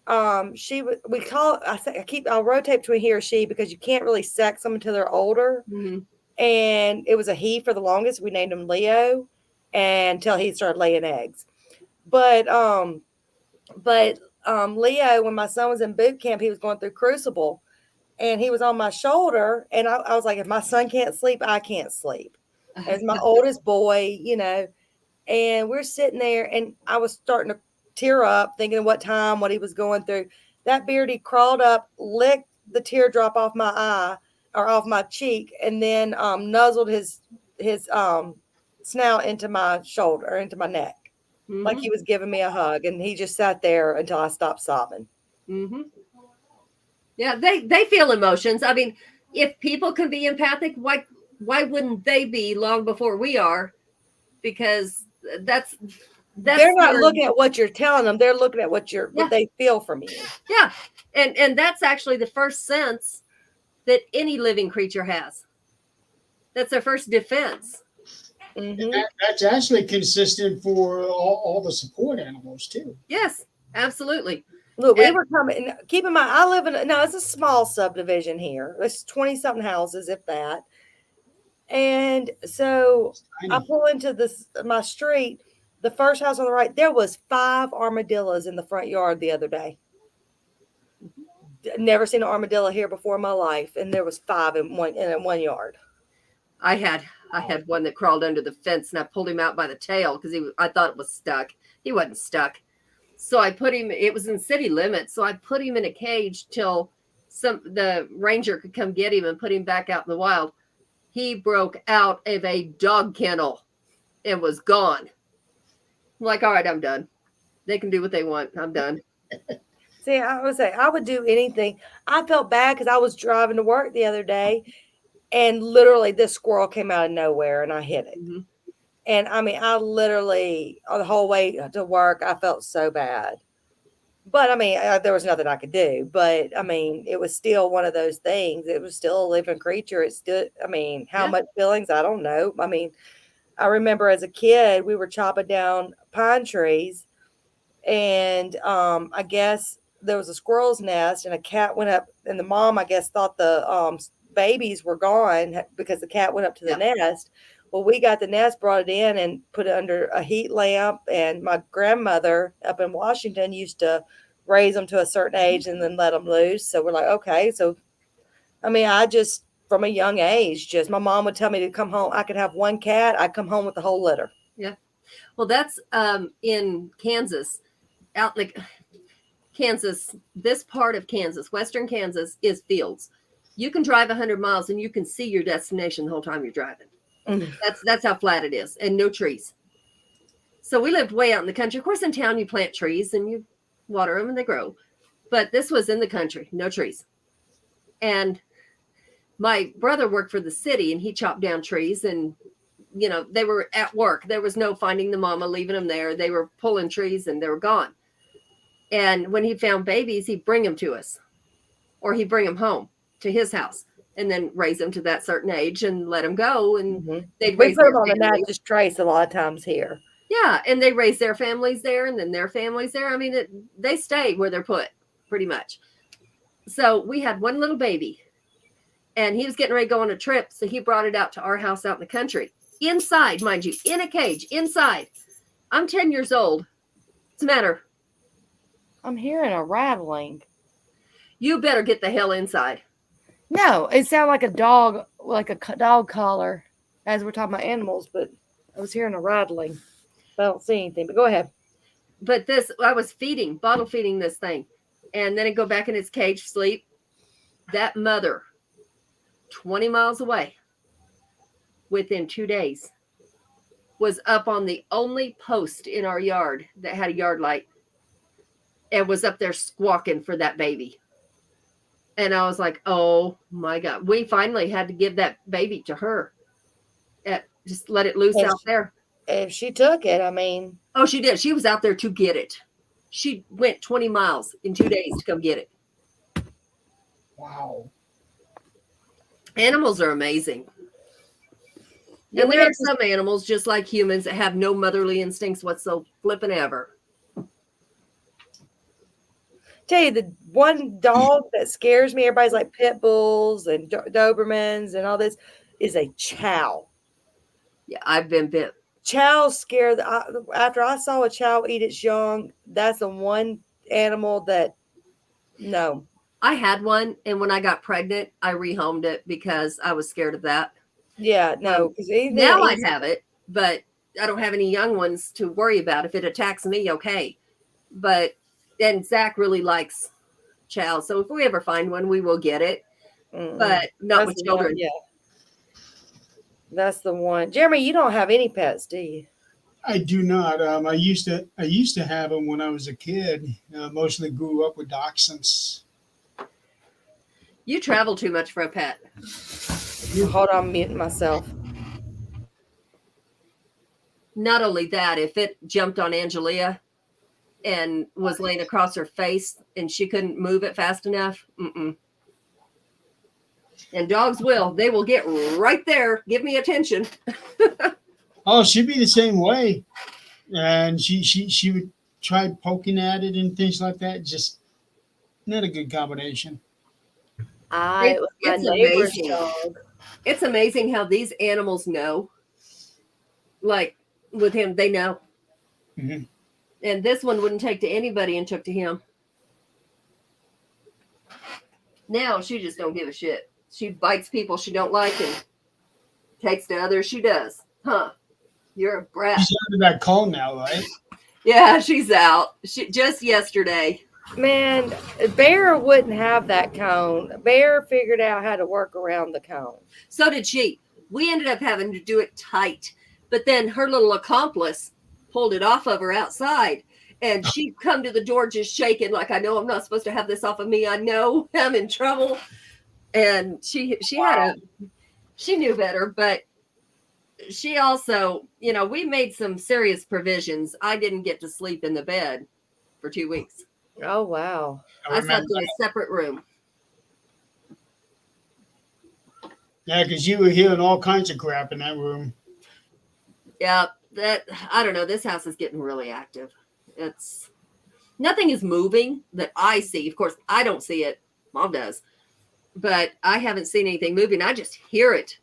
I'll rotate between he or she because you can't really sex them until they're older. Mm-hmm. And it was a he for the longest. We named him Leo until he started laying eggs. But Leo, when my son was in boot camp, he was going through Crucible and he was on my shoulder. And I was like, if my son can't sleep, I can't sleep. As my oldest boy, and we're sitting there and I was starting to tear up thinking what he was going through. That beardy crawled up, licked the teardrop off my eye or off my cheek, and then nuzzled his snout into my shoulder, into my neck, like he was giving me a hug, and he just sat there until I stopped sobbing. Mm-hmm. Yeah, they feel emotions. I mean, if people can be empathic, why wouldn't they be long before we are? Because that's They're not their- looking at what you're telling them; they're looking at what they feel from you. Yeah, and that's actually the first sense that any living creature has. That's their first defense. Mhm. That's actually consistent for all the support animals too. Yes, absolutely. Look, we And- were coming. Keep in mind, I live in it's a small subdivision here. It's 20-something houses, if that. And so I Tiny. pull into my street. The first house on the right, there was 5 armadillos in the front yard the other day. Never seen an armadillo here before in my life, and there was 5 in one yard. I had one that crawled under the fence, and I pulled him out by the tail because I thought it was stuck. He wasn't stuck. So I put him, it was in city limits. So I put him in a cage till the ranger could come get him and put him back out in the wild. He broke out of a dog kennel and was gone. I'm like, all right, I'm done. They can do what they want. I'm done. See, I would say I would do anything. I felt bad because I was driving to work the other day, and literally this squirrel came out of nowhere, and I hit it. Mhm. And I mean, I literally, the whole way to work, I felt so bad. But I mean, there was nothing I could do. But I mean, it was still one of those things. It was still a living creature. It's still, I mean, how Yeah. much feelings, I don't know. I mean, I remember as a kid, we were chopping down pine trees, and I guess there was a squirrel's nest, and a cat went up, and the mom, I guess, thought the babies were gone because the cat went up to the nest. Well, we got the nest, brought it in, and put it under a heat lamp. And my grandmother up in Washington used to raise them to a certain age and then let them loose. So we're like, okay. So, I mean, I just, from a young age, just my mom would tell me to come home. I could have one cat. I'd come home with the whole litter. Well, that's in Kansas, out like Kansas, this part of Kansas, Western Kansas is fields. You can drive 100 miles and you can see your destination the whole time you're driving. Mm. That's how flat it is, and no trees. So we lived way out in the country. Of course, in town you plant trees and you water them and they grow. But this was in the country, no trees. And my brother worked for the city and he chopped down trees, and you know, they were at work. There was no finding the mama, leaving them there. They were pulling trees and they were gone. And when he found babies, he'd bring them to us, or he'd bring them home to his house and then raise them to that certain age and let them go. And they'd We raise put their them on the families. Natchez Trace a lot of times here. Yeah, and they raise their families there, and then their families there. I mean, they stay where they're put, pretty much. So we had one little baby, and he was getting ready to go on a trip, so he brought it out to our house out in the country. Inside, mind you, in a cage, inside. I'm 10 years old. What's the matter? I'm hearing a rattling. You better get the hell inside. No, it sounded like a dog, like a dog collar, as we're talking about animals, but I was hearing a rattling. I don't see anything, but go ahead. But I was bottle feeding this thing, and then it go back in its cage, sleep. That mother, 20 miles away, within 2 days, was up on the only post in our yard that had a yard light, and was up there squawking for that baby. And I was like, oh my God. We finally had to give that baby to her. Just let it loose Yes. out there. If she took it, I mean, Oh, she did. She was out there to get it. She went 20 miles in 2 days to come get it. Wow. Animals are amazing. Yeah, And we there had are some animals, just like humans, that have no motherly instincts whatsoever, flipping ever. tell you the one dog that scares me. Everybody's like pit bulls and Dobermans and all this is a chow. Yeah, I've been bit. Chow scare. After I saw a chow eat its young, that's the one animal that no. I had one, and when I got pregnant, I rehomed it because I was scared of that. Yeah, no. 'Cause anything Now that I eats- have it, but I don't have any young ones to worry about. If it attacks me, okay. But then Zach really likes chow, so if we ever find one, we will get it. Mm-mm. But not That's with the children. one, yeah. That's the one. Jeremy, you don't have any pets, do you? I do not. I used to have them when I was a kid. Mostly grew up with dachshunds. You travel too much for a pet. Hold on, I'm muting myself. Not only that, if it jumped on Angelia and was laying across her face and she couldn't move it fast enough, and dogs they will get right there, give me attention. Oh, she'd be the same way, and she would try poking at it and things like that. Just not a good combination. It was my It's neighbor's amazing. dog. It's amazing how these animals know. Like with him, they know. Mhm. And this one wouldn't take to anybody and took to him. Now she just don't give a shit. She bites people she don't like and takes to others she does. Huh. You're a brat. She's under that cone now, right? Yeah, she's out. She just yesterday. Man, Bear wouldn't have that cone. Bear figured out how to work around the cone. So did she. We ended up having to do it tight. But then her little accomplice pulled it off of her outside. And she come to the door just shaking like, I know I'm not supposed to have this off of me. I know I'm in trouble. And she knew better, but she also, we made some serious provisions. I didn't get to sleep in the bed for 2 weeks. Oh, wow. I slept in a separate room. Yeah, because you were hearing all kinds of crap in that room. Yeah, I don't know. This house is getting really active. Nothing is moving that I see. Of course, I don't see it. Mom does. But I haven't seen anything moving. I just hear it.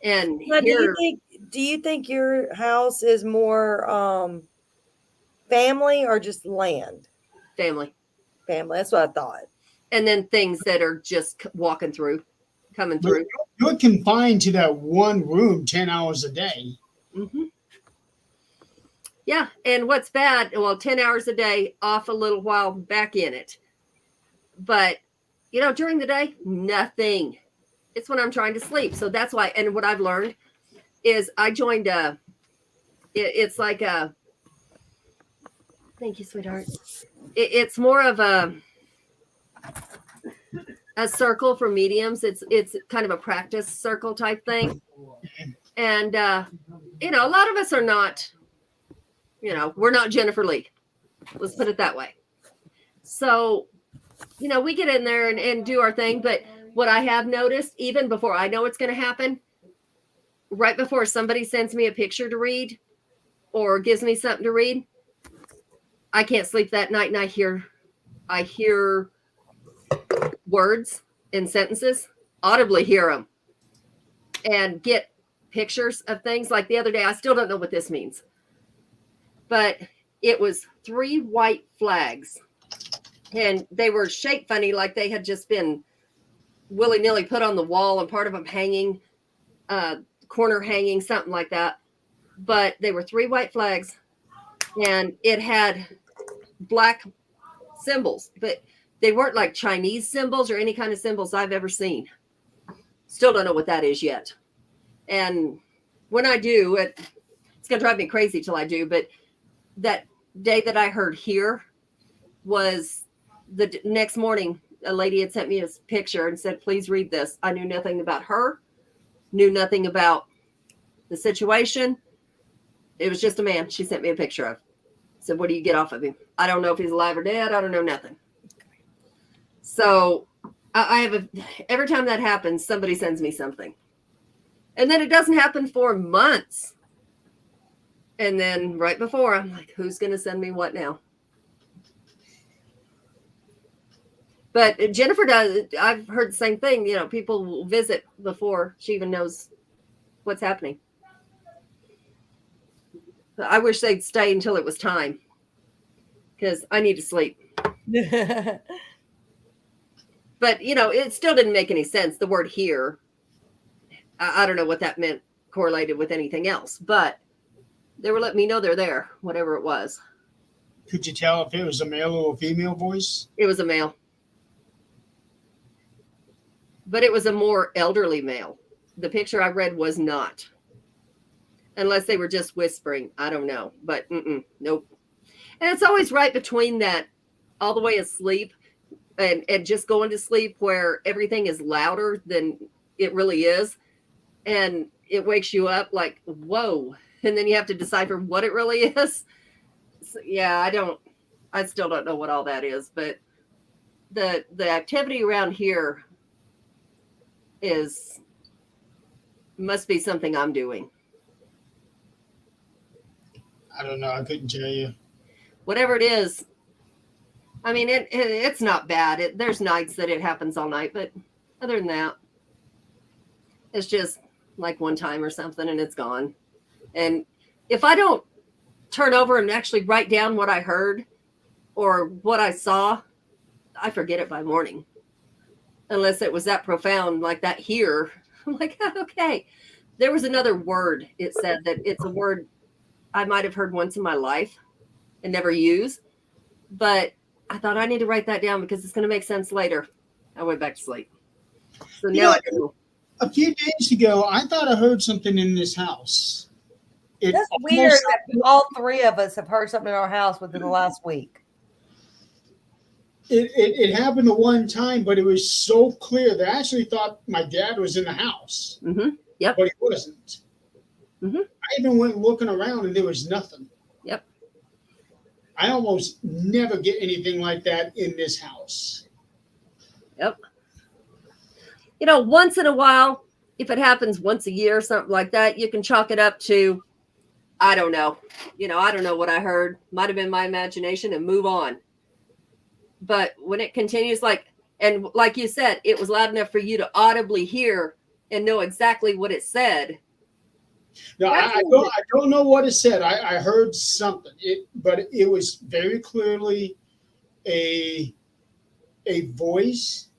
And Now, do you think your house is more family or just land? family. Family. That's what I thought. And then things that are just walking through, coming But through. you're confined to that one room 10 hours a day. Mm-hmm. Yeah. And what's bad, 10 hours a day, off a little while, back in it. But, during the day, nothing. It's when I'm trying to sleep. So that's why. And what I've learned is I joined it's like a, thank you, sweetheart. It's more of a circle for mediums. It's kind of a practice circle type thing. And, a lot of us are not, we're not Jennifer Lee. Let's put it that way. So, we get in there and do our thing. But what I have noticed, even before I know it's going to happen, right before somebody sends me a picture to read or gives me something to read, I can't sleep that night. And I hear words and sentences, audibly hear them, and get pictures of things. Like the other day, I still don't know what this means, but it was 3 white flags. And they were shaped funny, like they had just been willy-nilly put on the wall and part of them hanging, corner hanging, something like that. But they were 3 white flags, and it had black symbols, but they weren't like Chinese symbols or any kind of symbols I've ever seen. Still don't know what that is yet. And when I do, it's going to drive me crazy till I do. But that day that I heard here was the next morning. A lady had sent me a picture and said, please read this. I knew nothing about her, knew nothing about the situation. It was just a man she sent me a picture of. Said, what do you get off of him? I don't know if he's alive or dead. I don't know nothing. So I have every time that happens, somebody sends me something. And then it doesn't happen for months. And then right before, I'm like, who's going to send me what now? But Jennifer does. I've heard the same thing. People will visit before she even knows what's happening. I wish they'd stay until it was time, because I need to sleep. But, it still didn't make any sense. The word here, I don't know what that meant correlated with anything else, but they were letting me know they're there, whatever it was. Could you tell if it was a male or a female voice? It was a male. But it was a more elderly male. the picture I read was not. Unless they were just whispering. I don't know. But nope. And it's always right between that all the way asleep and just going to sleep where everything is louder than it really is. And it wakes you up like, whoa. And then you have to decipher what it really is. So, yeah, I still don't know what all that is, but the activity around here must be something I'm doing. I don't know. I couldn't tell you. Whatever it is. I mean, it's not bad. There's nights that it happens all night, but other than that, it's just like one time or something and it's gone. And if I don't turn over and actually write down what I heard or what I saw, I forget it by morning. Unless it was that profound like that here. I'm like, okay. There was another word. It said that it's a word I might have heard once in my life and never use. But I thought I need to write that down because it's going to make sense later. I went back to sleep. So now I know. A few days ago, I thought I heard something in this house. It That's almost- weird that all three of us have heard something in our house within the last week. It happened at one time, but it was so clear that I actually thought my dad was in the house, Mm-hmm. Yep. but he wasn't. Mhm. I even went looking around and there was nothing. Yep. I almost never get anything like that in this house. Yep. You know, once in a while, if it happens once a year, something like that, you can chalk it up to, I don't know. I don't know what I heard. Might have been my imagination and move on. But when it continues, like you said, it was loud enough for you to audibly hear and know exactly what it said. No, I don't know what it said. I heard something, but it was very clearly a voice,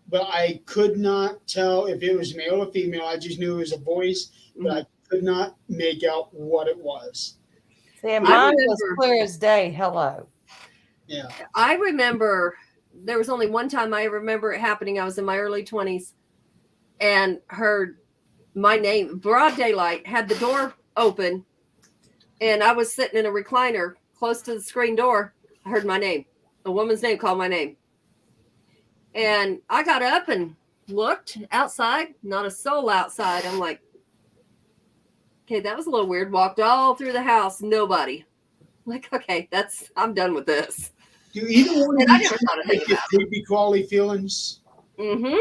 but I could not tell if it was male or female. I just knew it was a voice, but I could not make out what it was. See, mine was remember- clear as day. Hello. Yeah. I remember there was only one time I remember it happening. I was in my early 20s and heard my name, broad daylight, had the door open, and I was sitting in a recliner close to the screen door. I heard my name. A woman's name called my name. And I got up and looked outside, not a soul outside. I'm like, okay, that was a little weird. Walked all through the house, nobody. I'm like, okay, I'm done with this. Do either one And of I you never thought of get that. creepy crawly feelings? Mm-hmm.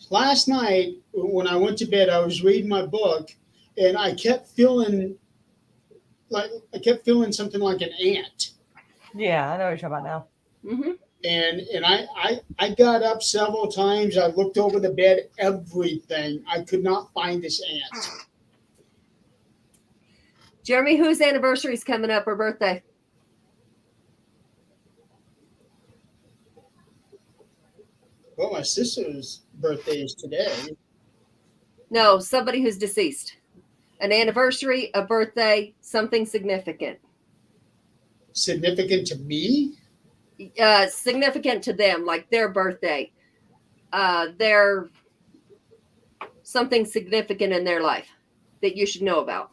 Last night, when I went to bed, I was reading my book, and I kept feeling something like an ant. Yeah, I know what you're talking about now. Mm-hmm. And I got up several times. I looked over the bed, everything. I could not find this ant. Jeremy, whose anniversary is coming up or birthday? Well, my sister's birthday is today. No, somebody who's deceased. An anniversary, a birthday, something significant. Significant to me? Significant to them, like their birthday. Their something significant in their life that you should know about.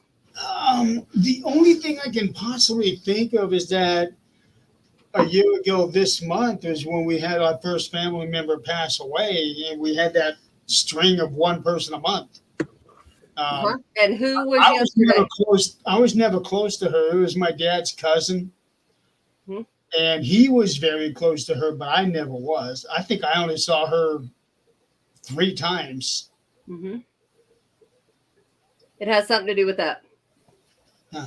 The only thing I can possibly think of is that a year ago this month is when we had our first family member pass away, and we had that string of one person a month. And who was I was yesterday? never close. I was never close to her. It was my dad's cousin, and he was very close to her, but I never was. I think I only saw her 3 times. Mm-hmm. It has something to do with that. Huh.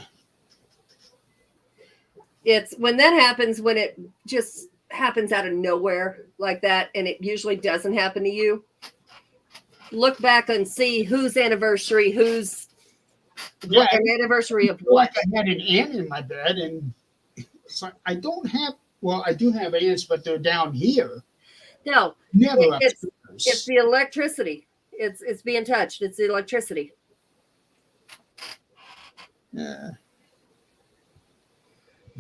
It's when that happens, when it just happens out of nowhere like that, and it usually doesn't happen to you. Look back and see whose anniversary, Yeah, an anniversary of I feel what. like I had an ant in my bed, and it's like I don't have. Well, I do have ants, but they're down here. No, Never it's upstairs. the electricity. It's being touched. It's the electricity. Yeah.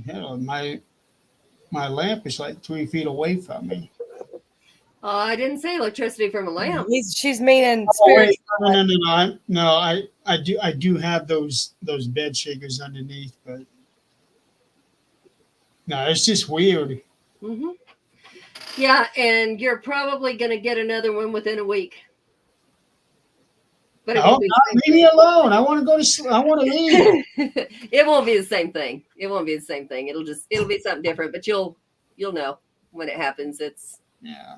Hell, my lamp is like 3 feet away from me. I didn't say electricity from a lamp. She's meaning Oh, spirit. wait, no. I do have those bed shakers underneath, but no, it's just weird. Hmm. Yeah, and you're probably going to get another one within a week. But it No, won't be the leave me alone. I want to go to sleep. I want to leave. same thing. It won't be the same thing. It won't be the same thing. It'll be something different. But you'll know when it happens. It's Yeah.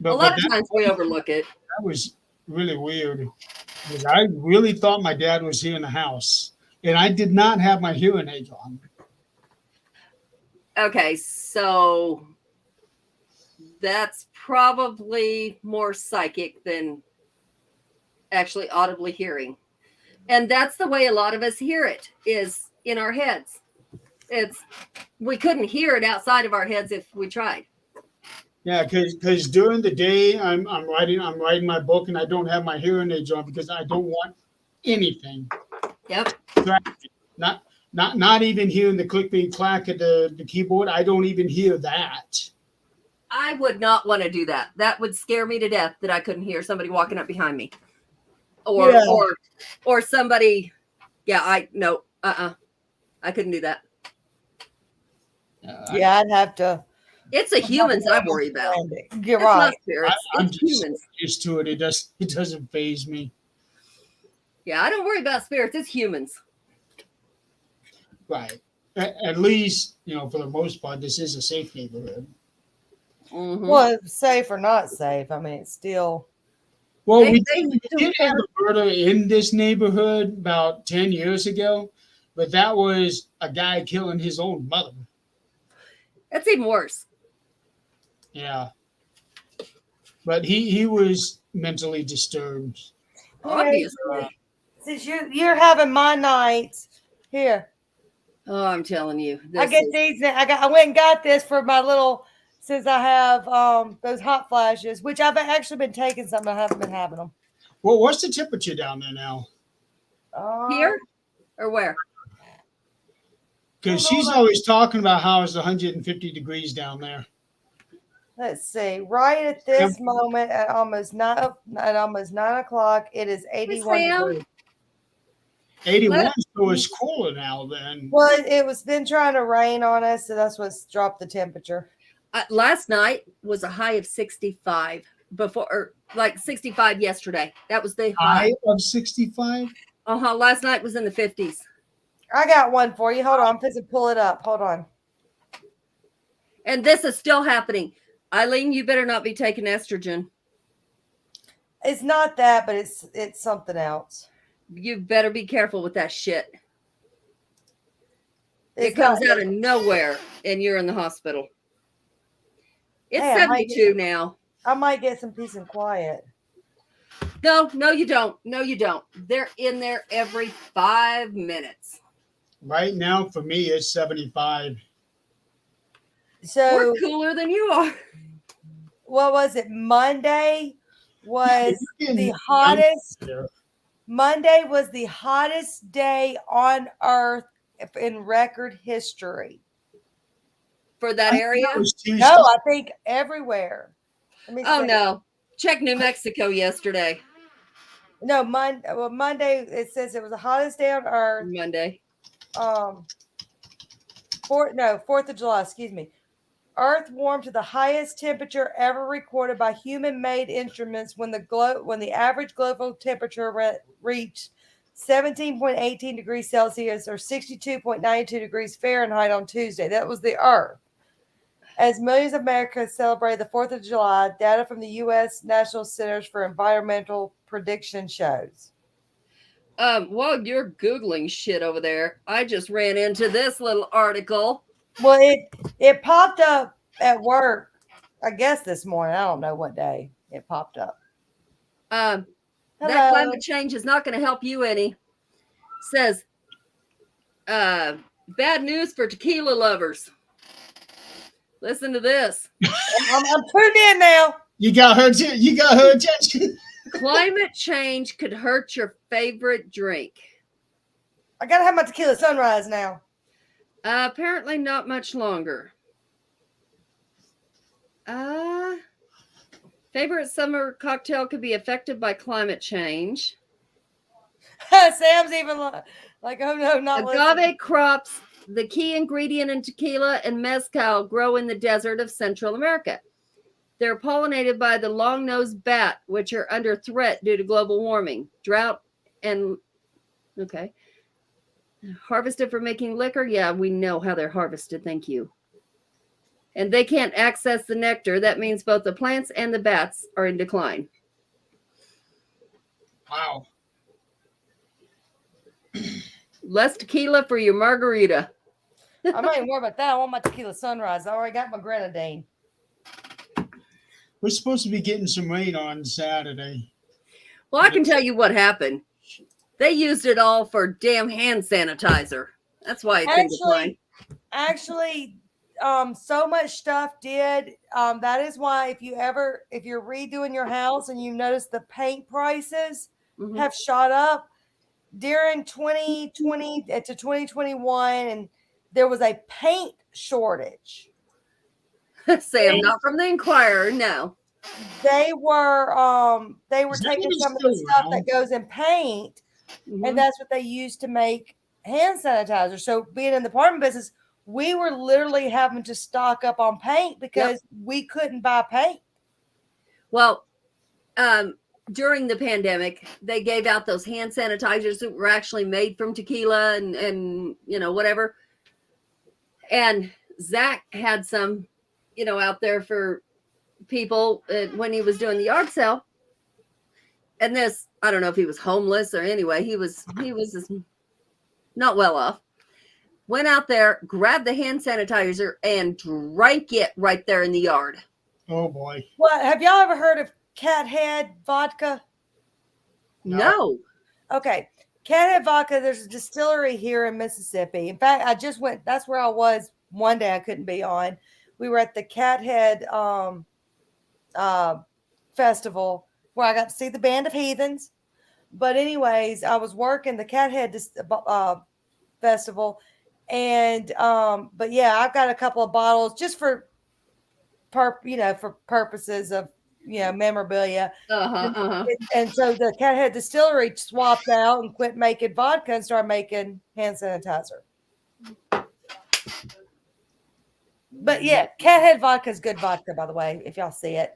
a lot of times we overlook it. that was really weird because I really thought my dad was here in the house, and I did not have my hearing aids on. Okay, so that's probably more psychic than actually audibly hearing. And that's the way a lot of us hear it, is in our heads. We couldn't hear it outside of our heads if we tried. Yeah, because during the day I'm writing my book, and I don't have my hearing aids on because I don't want anything. Yep. Not even hearing the click being clack at the keyboard. I don't even hear that. I would not want to do that. That would scare me to death that I couldn't hear somebody walking up behind me. Or Yeah. or somebody, I couldn't do that. Yeah, I'd have to. It's the humans I worry about. You're It's right. not spirits. I'm It's just humans. used to it. It doesn't faze me. Yeah, I don't worry about spirits. It's humans. Right. At least, for the most part, this is a safe neighborhood. Mhm. Well, safe or not safe. I mean, it's still. Well, They- we they did have a murder in this neighborhood about 10 years ago, but that was a guy killing his own mother. That's even worse. Yeah. But he was mentally disturbed. Obviously. Since you're having my nights here, Oh, I'm telling you. I get these. I went and got this for my little. Since I have those hot flashes, which I've actually been taking some, I haven't been having them. Well, what's the temperature down there now? Here or where? Because she's always talking about how it's 150 degrees down there. Let's see. Right at this moment, at almost 9 o'clock, it is 81 Sam. degrees. 81, so it's cooler now then. Well, it was been trying to rain on us, so that's what's dropped the temperature. Last night was a high of 65 or like 65 yesterday. That was the high. High of 65? Last night was in the 50s. I got one for you. Hold on. I'm fixing to pull it up. Hold on. And this is still happening. Eileen, you better not be taking estrogen. It's not that, but it's something else. You better be careful with that shit. It's It comes not- out of nowhere and you're in the hospital. It's Hey, I might 72 now. I might get some peace and quiet. No, you don't. No, you don't. They're in there every 5 minutes. Right now, for me, it's 75. So We're cooler than you are. what was it? Monday was You're the getting hottest. there. Monday was the hottest day on earth in record history. For that area? It was Tuesday. No, I think everywhere. Let me Oh see. no. Check New Mexico yesterday. No, Monday it says it was the hottest day on earth. Monday. 4th of July, excuse me. Earth warmed to the highest temperature ever recorded by human-made instruments when the average global temperature reached 17.18 degrees Celsius or 62.92 degrees Fahrenheit on Tuesday. That was the Earth. As millions of Americans celebrated the 4th of July, data from the U.S. National Centers for Environmental Prediction shows. While you're Googling shit over there, I just ran into this little article. Well, it popped up at work, I guess this morning. I don't know what day it popped up. That Hello. climate change is not going to help you any. Says, bad news for tequila lovers. Listen to this. I'm tuned in now. You got her attention. Climate change could hurt your favorite drink. I gotta have my tequila sunrise now. Apparently not much longer. Favorite summer cocktail could be affected by climate change. Sam's even like, oh no, not listening. Agave crops, the key ingredient in tequila and mezcal, grow in the desert of Central America. They're pollinated by the long-nosed bat, which are under threat due to global warming, drought, and harvested for making liquor. Yeah, we know how they're harvested. Thank you. And they can't access the nectar. That means both the plants and the bats are in decline. Wow. Less tequila for your margarita. I'm not even worried about that. I want my tequila sunrise. I already got my grenadine. We're supposed to be getting some rain on Saturday. Well, I can tell you what happened. They used it all for damn hand sanitizer. That's why it's in decline. Actually, so much stuff did. That is why if you're redoing your house and you notice the paint prices Mhm. have shot up during 2020 to 2021, and there was a paint shortage. Sam, not from the Inquirer, no. They were Is that taking even some of the still stuff around? that goes in paint, Mhm. and that's what they used to make hand sanitizer. So being in the apartment business, we were literally having to stock up on paint because we couldn't buy paint. Well, during the pandemic, they gave out those hand sanitizers that were actually made from tequila and whatever. And Zach had some, out there for people when he was doing the yard sale. And this, I don't know if he was homeless or anyway, he was just not well off. Went out there, grabbed the hand sanitizer, and drank it right there in the yard. Oh boy. Well, have y'all ever heard of Cathead vodka? No. Okay. Cathead vodka, there's a distillery here in Mississippi. In fact, I just went, that's where I was one day I couldn't be on. We were at the Cathead festival where I got to see the Band of Heathens. But anyways, I was working the Cathead festival. And but yeah, I've got a couple of bottles just for purposes of memorabilia. And so the Cathead distillery swapped out and quit making vodka and started making hand sanitizer. But yeah, Cathead vodka is good vodka, by the way, if y'all see it.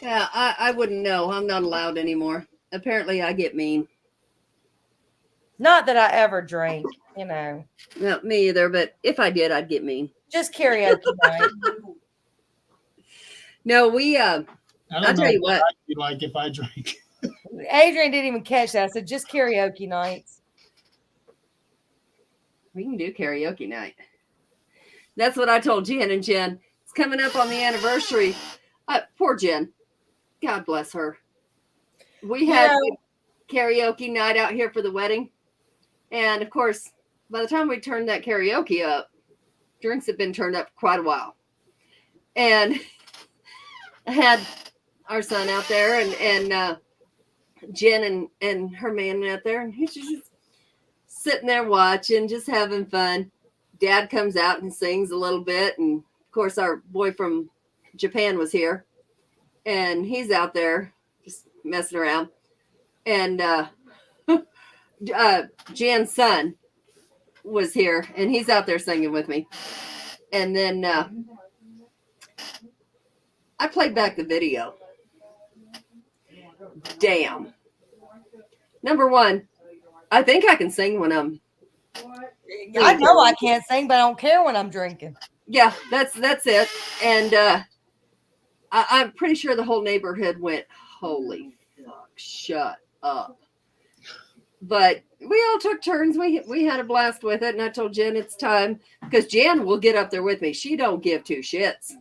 Yeah, I wouldn't know. I'm not allowed anymore. Apparently, I get mean. Not that I ever drink, you know. No, me either. But if I did, I'd get mean. Just karaoke night. No, we. I I'll don't know tell you what what. I'd be like if I drank. Adrian didn't even catch that. So just karaoke nights. We can do karaoke night. That's what I told Jen and Jen. It's coming up on the anniversary. Poor Jen. God bless her. We had karaoke night out here for the wedding. And of course, by the time we turned that karaoke up, drinks had been turned up for quite a while. And I had our son out there and Jen and her man out there. And he's just sitting there watching, just having fun. Dad comes out and sings a little bit. And of course, our boy from Japan was here. And he's out there just messing around. And Jan's son was here. And he's out there singing with me. And then I played back the video. Damn. Number one, I think I can sing when I'm. I know I can't sing, but I don't care when I'm drinking. Yeah, that's it. And I'm pretty sure the whole neighborhood went, holy fuck, shut up. But we all took turns. We had a blast with it. And I told Jen it's time because Jan will get up there with me. She don't give two shits.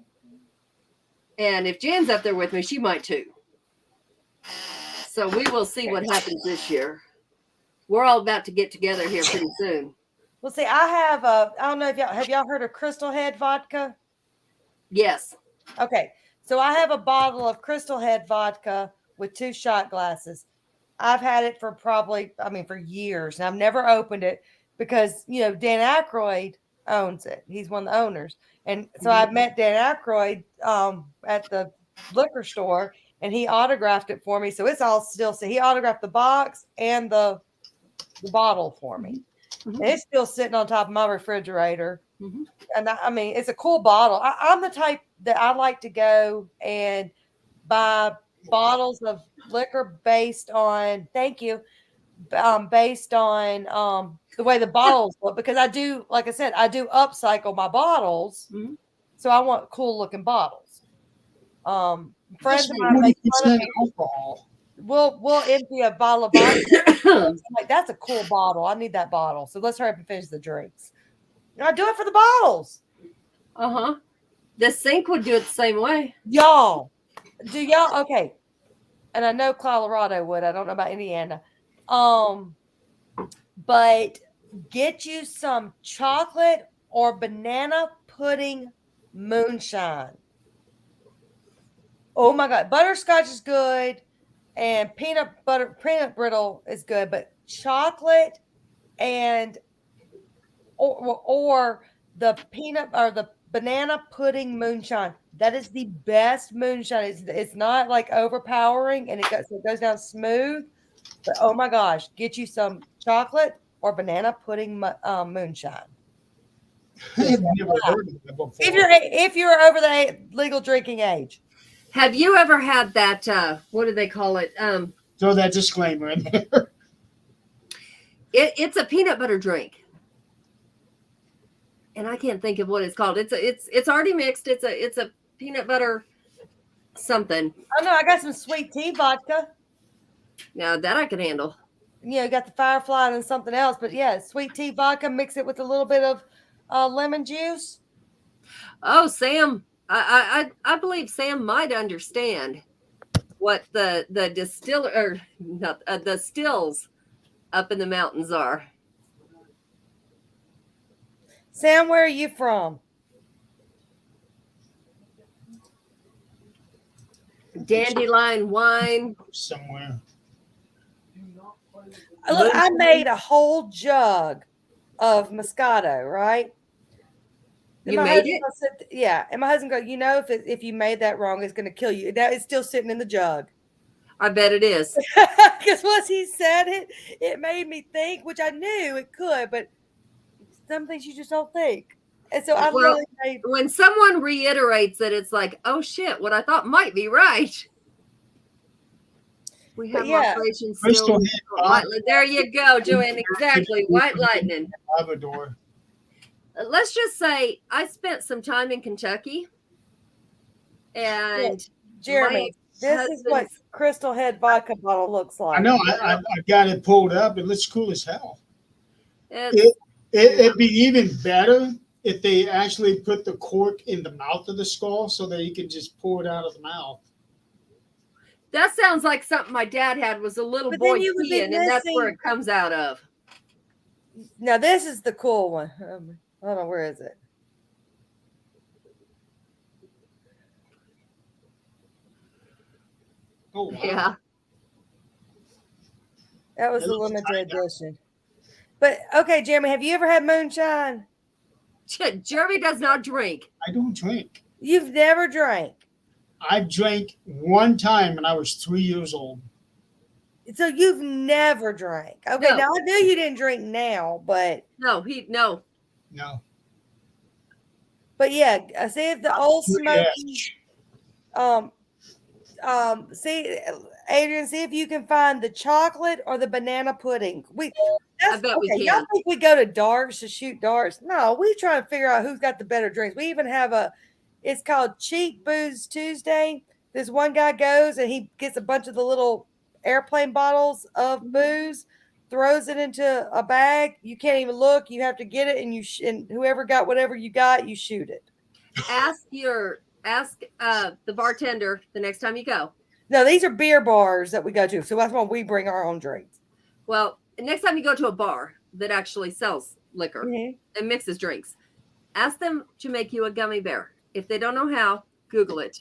And if Jan's up there with me, she might too. So we will see what happens this year. We're all about to get together here pretty soon. Well, see, I don't know if y'all heard of Crystal Head vodka? Yes. Okay. So I have a bottle of Crystal Head vodka with 2 shot glasses. I've had it for for years, and I've never opened it because, Dan Aykroyd owns it. He's one of the owners. And so I met Dan Aykroyd at the liquor store, and he autographed it for me. So it's all still, so he autographed the box and the bottle for me. Mhm. And it's still sitting on top of my refrigerator. Mhm. And I mean, it's a cool bottle. I'm the type that I like to go and buy bottles of liquor based on, thank you, based on the way the bottles look, because I do, like I said, I do upcycle my bottles. Mhm. So I want cool looking bottles. Friends of Especially mine make fun of 40% me. alcohol. We'll empty a bottle of vodka. I'm like, that's a cool bottle. I need that bottle. So let's hurry up and finish the drinks. And I do it for the bottles. Uh-huh. The sink would do it the same way. Y'all, do y'all okay? And I know Colorado would. I don't know about Indiana. But get you some chocolate or banana pudding moonshine. Oh my God, butterscotch is good, and peanut brittle is good, but chocolate and or the peanut or the banana pudding moonshine. That is the best moonshine. It's not like overpowering, and it goes down smooth. But oh my gosh, get you some chocolate or banana pudding moonshine. I've never heard of that before. If you're over the legal drinking age. Have you ever had that, what do they call it? Throw that disclaimer in there. It's a peanut butter drink. And I can't think of what it's called. It's already mixed. It's a peanut butter something. I know I got some sweet tea vodka. Now that I can handle. You got the Firefly and something else, but yeah, sweet tea vodka, mix it with a little bit of lemon juice. Oh, Sam, I believe Sam might understand what the distiller or not the stills up in the mountains are. Sam, where are you from? Dandelion wine. Somewhere. Look, I made a whole jug of Moscato, right? And You my made husband it? said, yeah, and my husband goes, if you made that wrong, it's going to kill you. That is still sitting in the jug. I bet it is. Because once he said it made me think, which I knew it could, but some things you just don't think. And so I Well, literally made. When someone reiterates that, it's like, oh shit, what I thought might be right. We have yeah. Operation Crystal Steel. Head White, Vodka. there you go, Joanne. Exactly. White lightning. Labrador. Let's just say I spent some time in Kentucky. And Jeremy, this is what husband's- Crystal Head vodka bottle looks like. I know. I got it pulled up. It looks cool as hell. it's- It'd be even better if they actually put the cork in the mouth of the skull so that you can just pour it out of the mouth. that sounds like something my dad had was a little But boy then you would be peeing, and that's where missing- it comes out of. Now this is the cool one. Hold on, where is it? Oh, wow. Yeah. That was It the looks limited kinda- edition. But okay, Jeremy, have you ever had moonshine? Jeremy does not drink. I don't drink. You've never drank. I drank one time when I was 3 years old. So you've never drank. Okay, No. now I knew you didn't drink now, but No. No. yeah, I see if the old smoky Yes. see Adrian, see if you can find the chocolate or the banana pudding. I bet we Y'all can. think we go to darts to shoot darts? No, we try to figure out who's got the better drinks. We even have it's called Cheap Booze Tuesday. This one guy goes and he gets a bunch of the little airplane bottles of booze, throws it into a bag. You can't even look. You have to get it, and and whoever got whatever you got, you shoot it. Ask the bartender the next time you go. No, these are beer bars that we go to, so that's why we bring our own drinks. Well, next time you go to a bar that actually sells liquor and mixes drinks, ask them to make you a gummy bear. If they don't know how, Google it.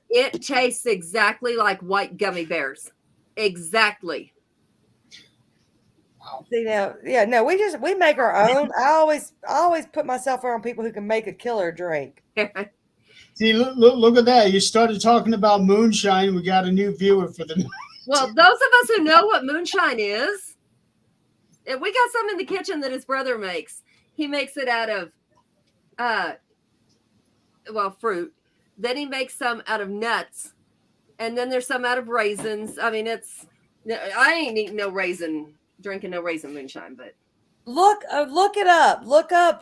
It tastes exactly like white gummy bears. Exactly. See now, yeah, no, we make our own. I always put myself around people who can make a killer drink. See, look at that. You started talking about moonshine. We got a new viewer for the. Well, those of us who know what moonshine is, we got some in the kitchen that his brother makes. He makes it out of, fruit. Then he makes some out of nuts, and then there's some out of raisins. I mean, I ain't eating drinking no raisin moonshine, but Look it up. Look up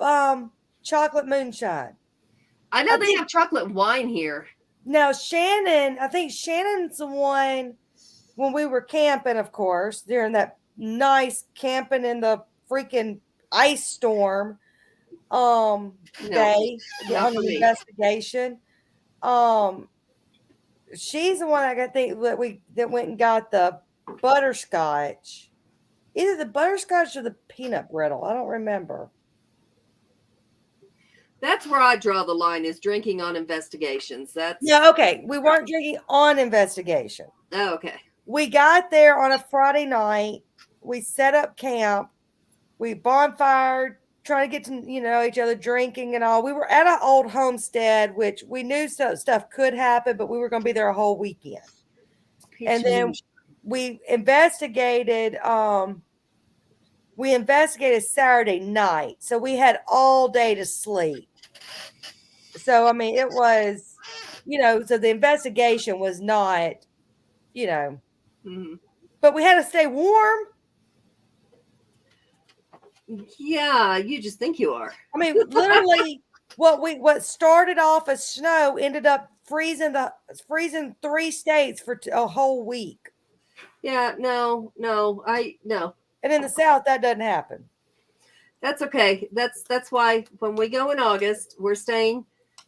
chocolate moonshine. I know they have chocolate wine here. Now I think Shannon's the one when we were camping, of course, during that nice camping in the freaking ice storm day on not for the me. investigation. She's the one I think that went and got the butterscotch. Either the butterscotch or the peanut brittle. I don't remember. That's where I draw the line, is drinking on investigations. Yeah, okay. We weren't drinking on investigation. Oh, okay. We got there on a Friday night. We set up camp. We bonfired, trying to get to each other, drinking and all. We were at an old homestead, which we knew stuff could happen, but we were going to be there a whole weekend. And then we investigated. We investigated Saturday night, so we had all day to sleep. So I mean, it was, so the investigation was not, Mm-hmm. but we had to stay warm. Yeah, you just think you are. I mean, literally, what started off as snow ended up freezing 3 states for a whole week. Yeah, no. And in the South, that doesn't happen. That's okay. That's why when we go in August, we're staying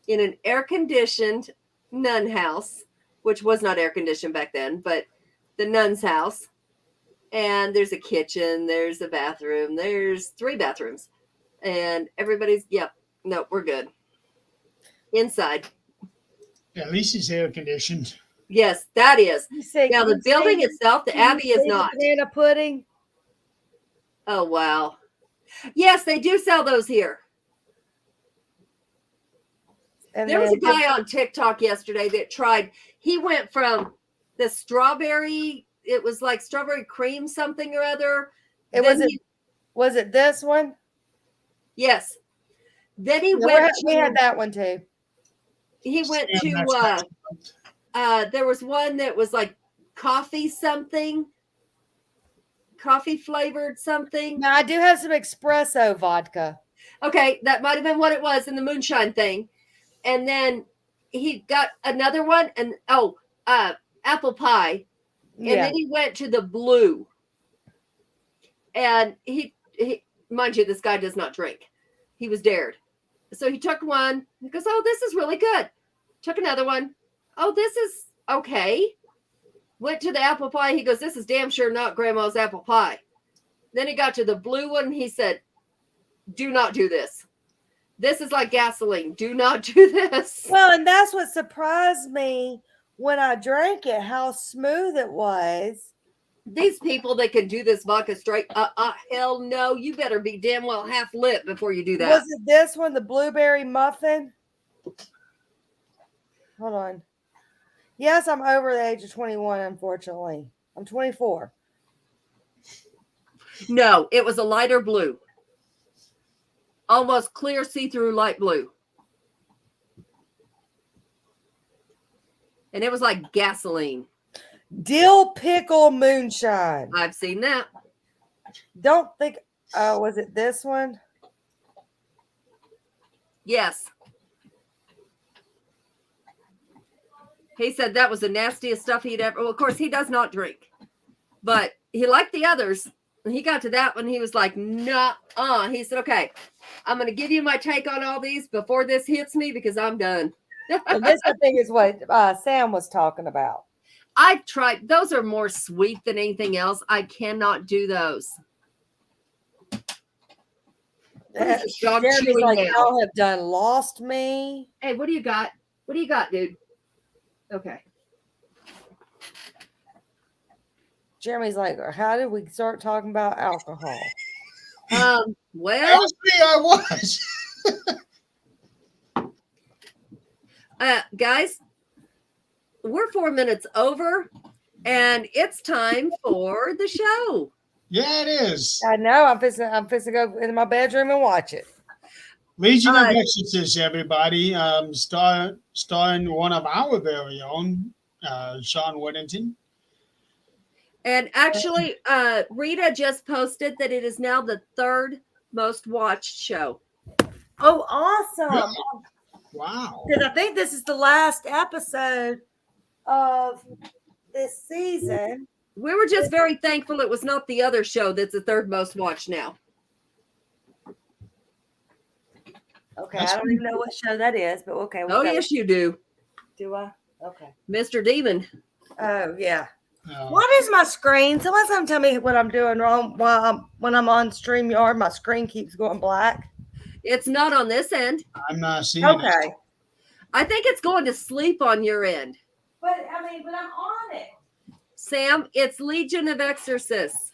in an air-conditioned nun house, which was not air-conditioned back then, but the nun's house. And there's a kitchen, there's a bathroom, there's 3 bathrooms. And everybody's, we're good. Inside. At least it's air conditioned. Yes, that is. Now, the building is itself, the Abbey is not. Banana pudding. Oh, wow. Yes, they do sell those here. And There was a guy on TikTok yesterday that tried. He went from the strawberry, it was like strawberry cream something or other. Was it this one? Yes. Then he We had that one too. He went to there was one that was like coffee flavored something. Now I do have some espresso vodka. Okay, that might have been what it was in the moonshine thing. And then he got another one, and apple pie. And then he went to the blue. And he mind you, this guy does not drink. He was dared. So he took one. He goes, "Oh, this is really good." Took another one. "Oh, this is okay." Went to the apple pie. He goes, "This is damn sure not grandma's apple pie." Then he got to the blue one. He said, "Do not do this. This is like gasoline. Do not do this." Well, and that's what surprised me when I drank it, how smooth it was. These people that can do this vodka straight, hell no. You better be damn well half lit before you do that. Was it this one, the blueberry muffin? Hold on. Yes, I'm over the age of 21, unfortunately. I'm 24. No, it was a lighter blue. Almost clear see-through light blue. And it was like gasoline. Dill pickle moonshine. I've seen that. Don't think, was it this one? Yes. He said that was the nastiest stuff he'd ever. Well, of course, he does not drink, but he liked the others. When he got to that one, he was like, "Nah." He said, "Okay, I'm going to give you my take on all these before this hits me because I'm done." And this, I think, is what Sam was talking about. I've tried. Those are more sweet than anything else. I cannot do those. What is this dog Jeremy's chewing like, now? y'all have done lost me. Hey, what do you got? What do you got, dude? Okay. Jeremy's like, how did we start talking about alcohol? Well, Actually, I was. Guys, we're 4 minutes over, and it's time for the show. Yeah, it is. I know. I'm fixing to go into my bedroom and watch it. Legion of Uh, Exorcists, everybody. Starring one of our very own, Sean Whittington. And actually, Rita just posted that it is now the third most watched show. Oh, awesome. Wow. Because I think this is the last episode of this season. We were just very thankful it was not the other show that's the third most watched now. Okay, That's I don't even know what show that is, but okay. Oh, yes, you do. Do I? Okay. Mr. Demon. Oh, yeah. Uh, What is my screen? Someone tell me what I'm doing wrong while when I'm on StreamYard. My screen keeps going black. It's not on this end. I'm not seeing it. Okay. I think it's going to sleep on your end. But I'm on it. Sam, it's Legion of Exorcists.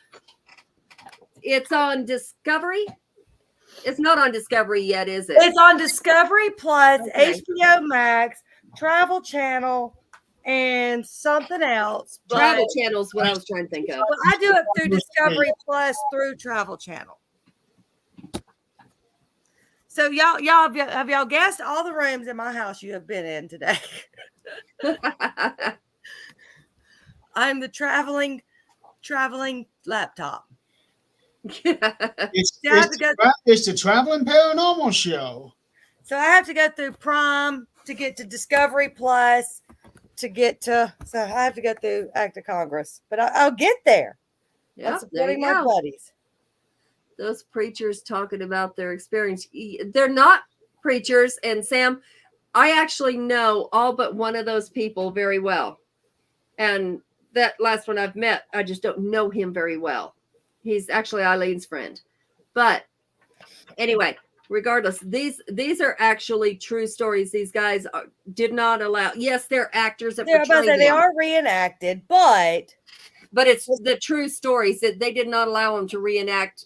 It's on Discovery. It's not on Discovery yet, is it? It's on Discovery Plus, Okay. HBO Max, Travel Channel, and something else. But Travel Channel is what I was trying to think of. well, I do it through Discovery Plus through Travel Channel. So y'all have y'all guessed all the rooms in my house you have been in today? I'm the traveling laptop. It's, Yeah, I have it's, to go- it's the Traveling Paranormal Show. So I have to go through Prime to get to Discovery Plus to get to. So I have to go through Act of Congress, but I'll get there. I'm Yeah, there supporting you my go. buddies. Those preachers talking about their experience. They're not preachers. And Sam, I actually know all but one of those people very well. And that last one I've met, I just don't know him very well. He's actually Eileen's friend. But anyway, regardless, these are actually true stories. These guys did not allow. Yes, they're actors that Yeah, but portray they them, are reenacted, but but it's the true stories that they did not allow them to reenact,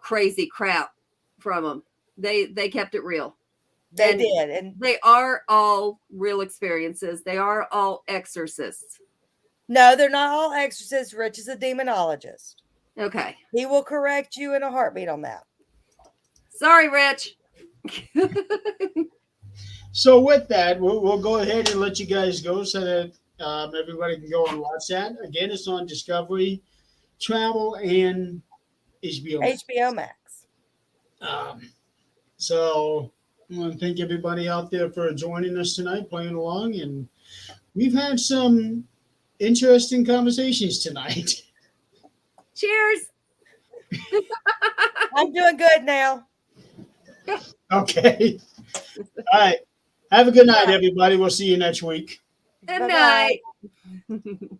crazy crap from them. They kept it real. they And did. And they are all real experiences. They are all exorcists. no, they're not all exorcists. Rich is a demonologist. Okay. He will correct you in a heartbeat on that. Sorry, Rich. So with that, we'll go ahead and let you guys go so that everybody can go and watch that. Again, it's on Discovery, Travel, and HBO. HBO Max. So I want to thank everybody out there for joining us tonight, playing along, and we've had some interesting conversations tonight. Cheers. I'm doing good now. Okay. All right. Have a good night, everybody. We'll see you next week. Good Bye-bye. night.